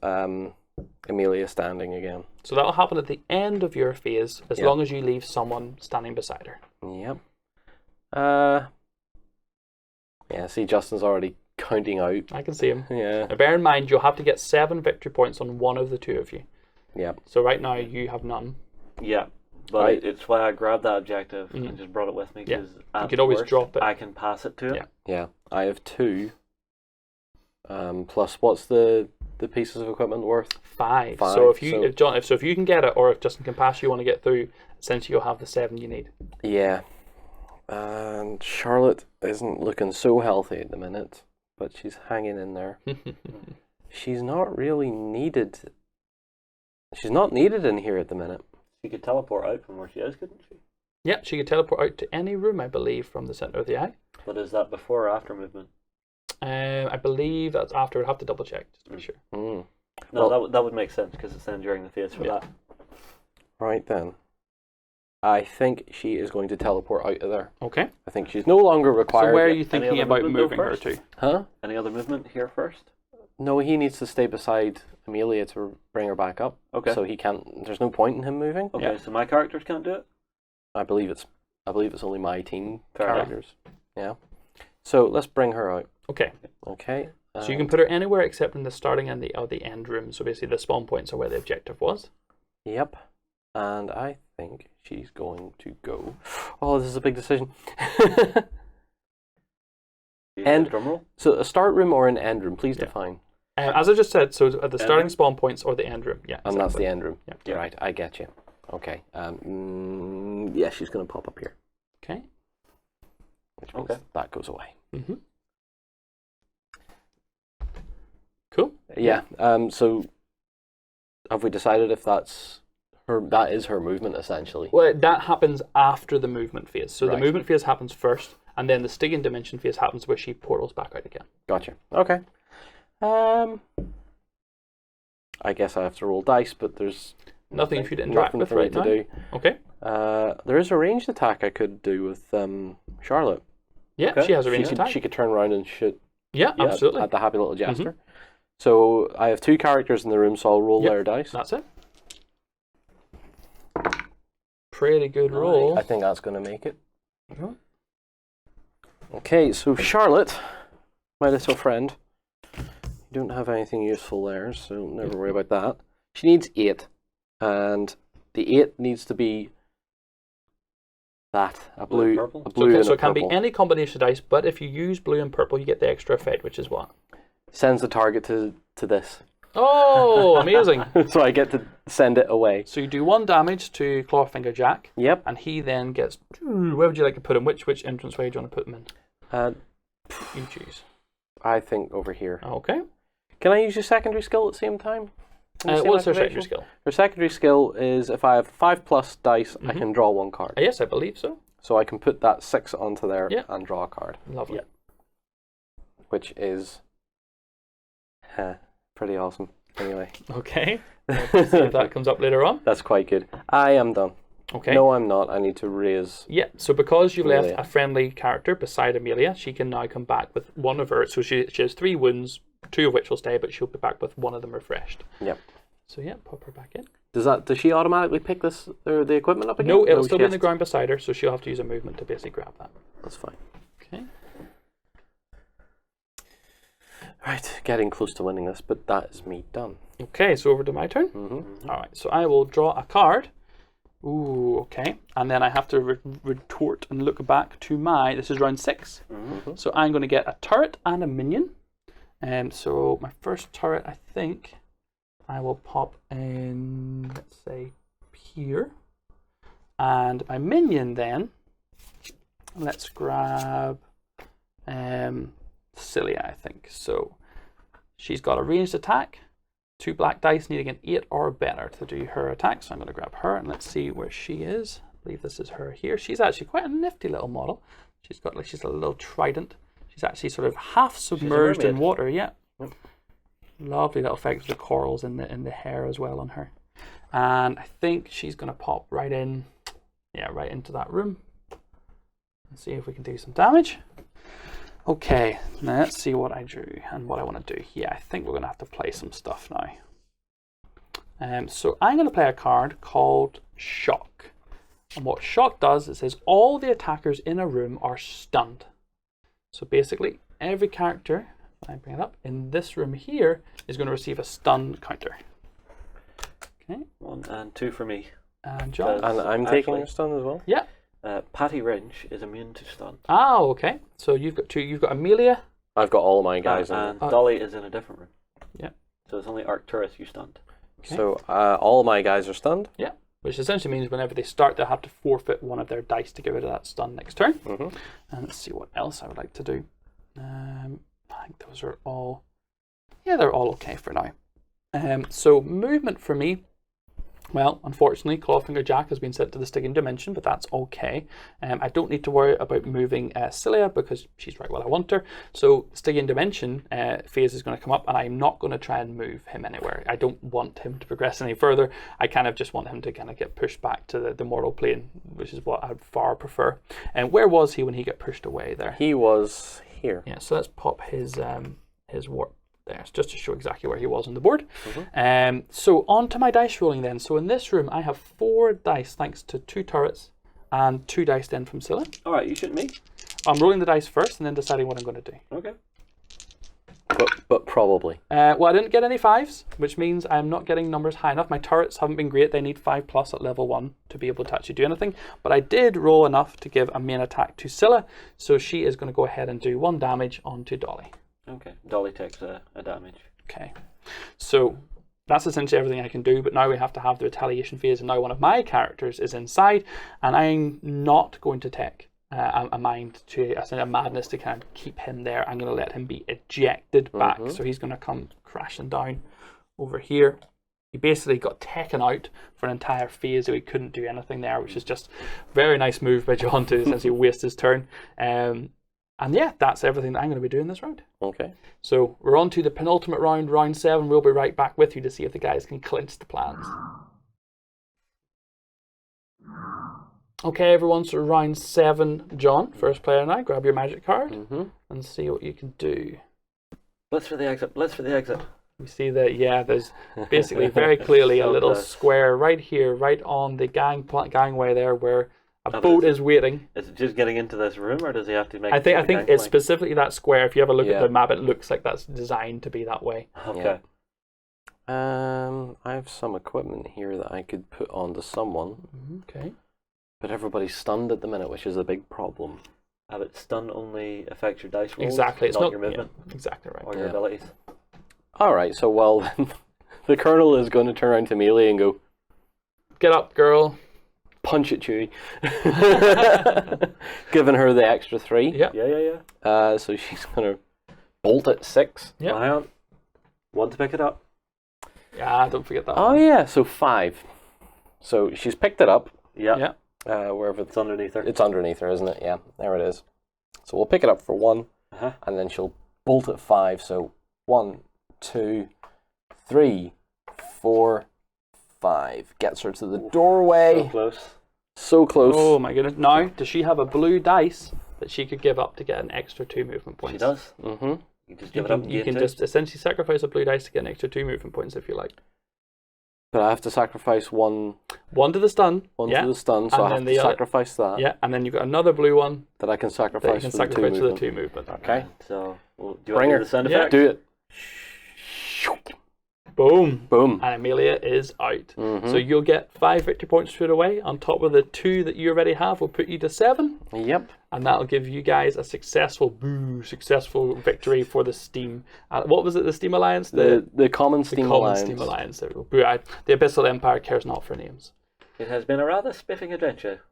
Amelia standing again. So that'll happen at the end of your phase, as Yep. long as you leave someone standing beside her. Yep. Yeah, see, Justin's already counting out. I can see him. Yeah. Now bear in mind, you'll have to get 7 victory points on one of the 2 of you. Yep. So right now you have none. Yeah. But Right. it's why I grabbed that objective and just brought it with me. Yeah. Because You could always drop it. I can pass it to it. Yeah. Yeah. I have 2. Plus, what's the pieces of equipment worth? 5. 5, So if you so- if John if you can get it, or if Justin can pass, you want to get through, essentially you'll have the 7 you need. Yeah. And Charlotte isn't looking so healthy at the minute, but she's hanging in there. She's not really needed. She's not needed in here at the minute. She could teleport out from where she is, couldn't she? Yeah, she could teleport out to any room, I believe, from the center of the eye. But is that before or after movement? I believe that's after. I'd have to double check just to be sure. Mm. No, Well- that would make sense because it's then during the phase for Yeah. that. Right then. I think she is going to teleport out of there. Okay. I think she's no longer required. So where are yet. you Any thinking other about movement go moving her first? to? Huh? Any other movement here first? No, he needs to stay beside Amelia to bring her back up. Okay. So he can't. There's no point in him moving. Okay, so my characters can't do it? I believe it's only my team Fair enough. characters. Yeah. So let's bring her out. Okay. Okay. So you can put her anywhere except in the starting and the end room. So basically the spawn points are where the objective was. Yep. And I think she's going to go. Oh, this is a big decision. And- drum roll? So a start room or an end room? Please Yeah. define. As I just said, so at the starting room? spawn points or the end room. Yeah. And that's exactly. the end room. Yeah. Yeah. Right, I get you. Okay. Yeah, she's going to pop up here. Okay. Which means Okay. that goes away. Mm-hmm. Cool. Yeah. So have we decided if that's her? That is her movement essentially. Well, that happens after the movement phase. So Right. the movement phase happens first, and then the Stygian Dimension phase happens where she portals back out again. Gotcha. Okay. I guess I have to roll dice, but there's Nothing for you to interact nothing with for me right to now. do. Okay. There is a ranged attack I could do with Charlotte. Yeah, Okay. she has a ranged attack. She could turn around and shoot. Yeah, Yeah, absolutely. at the happy little jester. So I have 2 characters in the room, so I'll roll Yep. their dice. That's it. Pretty good Nice. roll. I think that's going to make it. Mhm. Okay, so Charlotte, my little friend, you don't have anything useful there, so never worry about that. She needs 8, and the 8 needs to be that, a Blue and blue, purple? a blue and So a it can purple. be any combination of dice, but if you use blue and purple, you get the extra effect, which is what? Sends the target to this. Oh, amazing. So I get to send it away. So you do 1 damage to Clawfinger Jack, Yep. and he then gets... Where would you like to put him? Which entrance way do you want to put him in? You choose. I think over here. Okay. Can I use your secondary skill at the same time? In the same What's her activation? secondary skill? Her secondary skill is if I have 5+ dice, I can draw 1 card. Yes, I believe so. So I can put that 6 onto there Yeah. and draw a card, Lovely. Yeah. which is pretty awesome. Anyway, Okay. Let's see if that comes up later on. that's quite good. I am done. Okay. No, I'm not. I need to raise. Yeah, so because you've Amelia. left a friendly character beside Amelia, she can now come back with one of her. So she has 3 wounds, 2 of which will stay, but she'll be back with one of them refreshed. Yep. So yeah, pop her back in. Does she automatically pick this or the equipment up again? No, it'll still she be on has the ground beside her, so she'll have to use a movement to basically grab that. That's fine. Okay. Right, getting close to winning this, but that is me done. Okay, so over to my turn. All right, so I will draw a card. Ooh, okay. And then I have to retort and look back to my, this is round 6. So I'm going to get a turret and a minion. So my first turret, I think, I will pop in, let's say, here. And my minion then, let's grab Cilia, I think. So she's got a ranged attack. 2 black dice needing an 8 or better to do her attack. So I'm going to grab her and let's see where she is. I believe this is her here. She's actually quite a nifty little model. She's got like, she's a little trident. She's actually sort of half submerged in water. Yeah. Yep. Lovely little effect with the corals in the hair as well on her. And I think she's going to pop right in, yeah, right into that room. Let's see if we can do some damage. Okay, now let's see what I drew and what I want to do. Yeah, I think we're going to have to play some stuff now. So I'm going to play a card called Shock. And what Shock does, it says all the attackers in a room are stunned. So basically, every character, I bring it up, in this room here is going to receive a stun counter. Okay. 1 and 2 for me. And John. And I'm taking a stun as well? Yeah. Patty Wrench is immune to stun. Ah, okay. So you've got 2. You've got Amelia. I've got all of my guys in and there. Dolly is in a different room. Yeah. So it's only Arcturus you stunned. Okay. So all of my guys are stunned. Yeah. Which essentially means whenever they start, they'll have to forfeit one of their dice to get rid of that stun next turn. And let's see what else I would like to do. I think those are all, yeah, they're all okay for now. So movement for me, well, unfortunately, Clawfinger Jack has been sent to the Stygian Dimension, but that's okay. I don't need to worry about moving Cilia because she's right where I want her. So Stygian Dimension phase is going to come up, and I'm not going to try and move him anywhere. I don't want him to progress any further. I kind of just want him to kind of get pushed back to the mortal plane, which is what I'd far prefer. And where was he when he got pushed away there? He was here. Yeah, so let's pop his warp there, just to show exactly where he was on the board. So on to my dice rolling then. So in this room, I have 4 dice thanks to 2 turrets and 2 dice then from Cilia. All right, you shouldn't me. I'm rolling the dice first and then deciding what I'm going to do. Okay. But probably. Well, I didn't get any 5s, which means I'm not getting numbers high enough. My turrets haven't been great. They need 5+ at level 1 to be able to actually do anything. But I did roll enough to give a main attack to Cilia, so she is going to go ahead and do 1 damage onto Dolly. Okay, Dolly takes a damage. Okay, so that's essentially everything I can do, but now we have to have the retaliation phase, and now one of my characters is inside, and I'm not going to take a madness to kind of keep him there. I'm going to let him be ejected back, so he's going to come crashing down over here. He basically got taken out for an entire phase, so he couldn't do anything there, which is just a very nice move by John to essentially waste his turn. And yeah, that's everything that I'm going to be doing this round. Okay. So we're on to the penultimate round, round 7. We'll be right back with you to see if the guys can clinch the plans. Okay, everyone, so round 7, John, first player now. Grab your magic card and see what you can do. Let's for the exit. Let's for the exit. You see that, yeah, there's basically very clearly a little square right here, right on the gangway there where a boat is waiting. Is it just getting into this room, or does he have to make? I think it's specifically that square. If you have a look at the map, it looks like that's designed to be that way. Okay. I have some equipment here that I could put onto someone. Okay. But everybody's stunned at the minute, which is a big problem. But stun only affects your dice rolls. Exactly. It's not your movement. Yeah, exactly right. Or your abilities. All right. So the Colonel is going to turn around to Melee and go, "Get up, girl." Punch at Chewie, giving her the extra 3. Yeah. So she's gonna bolt at 6. Yeah. Well, hang on. 1 to pick it up. Yeah, don't forget that. Oh yeah, so 5. So she's picked it up. Yeah. Wherever It's underneath her. It's underneath her, isn't it? Yeah, there it is. So we'll pick it up for 1, and then she'll bolt at 5. So 1, 2, 3, 4, 5. Gets her to the doorway. So close. So close. Oh my goodness. Now, does she have a blue dice that she could give up to get an extra 2 movement points? She does. Mm-hmm. You just give it up. You can just essentially sacrifice a blue dice to get an extra 2 movement points if you like. But I have to sacrifice one to the stun. to the stun, so And I then have to the other- sacrifice that. Yeah, and then you've got another blue one That I can that sacrifice, you can for sacrifice the for 2 the movement. 2 movement. Okay. So, well, do you Bring want her. to do the sound Yeah. effect? Do it. Boom. Boom. And Amelia is out. Mhm. So you'll get 5 victory points straight away. On top of the 2 that you already have, will put you to 7. Yep. And that'll give you guys a successful victory for the Steam. What was it? The Steam Alliance? The common the Steam common Alliance. Steam Alliance. There we go. Boo, the Abyssal Empire cares not for names. It has been a rather spiffing adventure.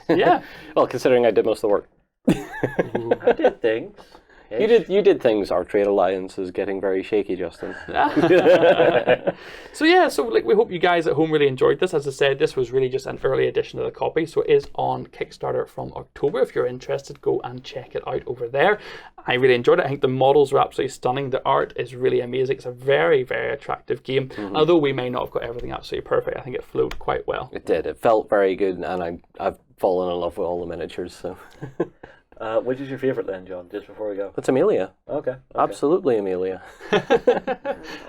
Yeah. Well, considering I did most of the work. I did things. You did things. Our trade alliance is getting very shaky, Justin. So we hope you guys at home really enjoyed this. As I said, this was really just an early edition of the copy, so it is on Kickstarter from October. If you're interested, go and check it out over there. I really enjoyed it. I think the models are absolutely stunning. The art is really amazing. It's a very, very attractive game. Although we may not have got everything absolutely perfect, I think it flowed quite well. It did. It felt very good, and I've fallen in love with all the miniatures. So. Which is your favourite then, John, just before we go? It's Amelia. Okay. Absolutely Amelia.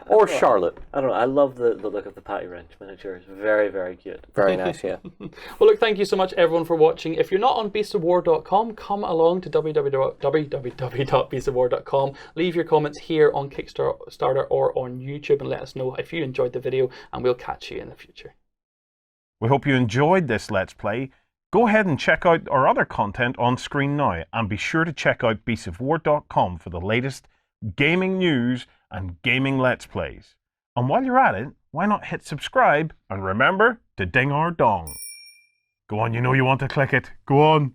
Or Charlotte. I don't know. I love the look of the Patty Wrench miniature. It's very, very cute. Very nice, yeah. Well, look, thank you so much, everyone, for watching. If you're not on beastofwar.com, come along to www.beastofwar.com. Leave your comments here on Kickstarter or on YouTube and let us know if you enjoyed the video, and we'll catch you in the future. We hope you enjoyed this Let's Play. Go ahead and check out our other content on screen now, and be sure to check out beastofwar.com for the latest gaming news and gaming Let's Plays. And while you're at it, why not hit subscribe and remember to ding our dong. Go on, you know you want to click it. Go on.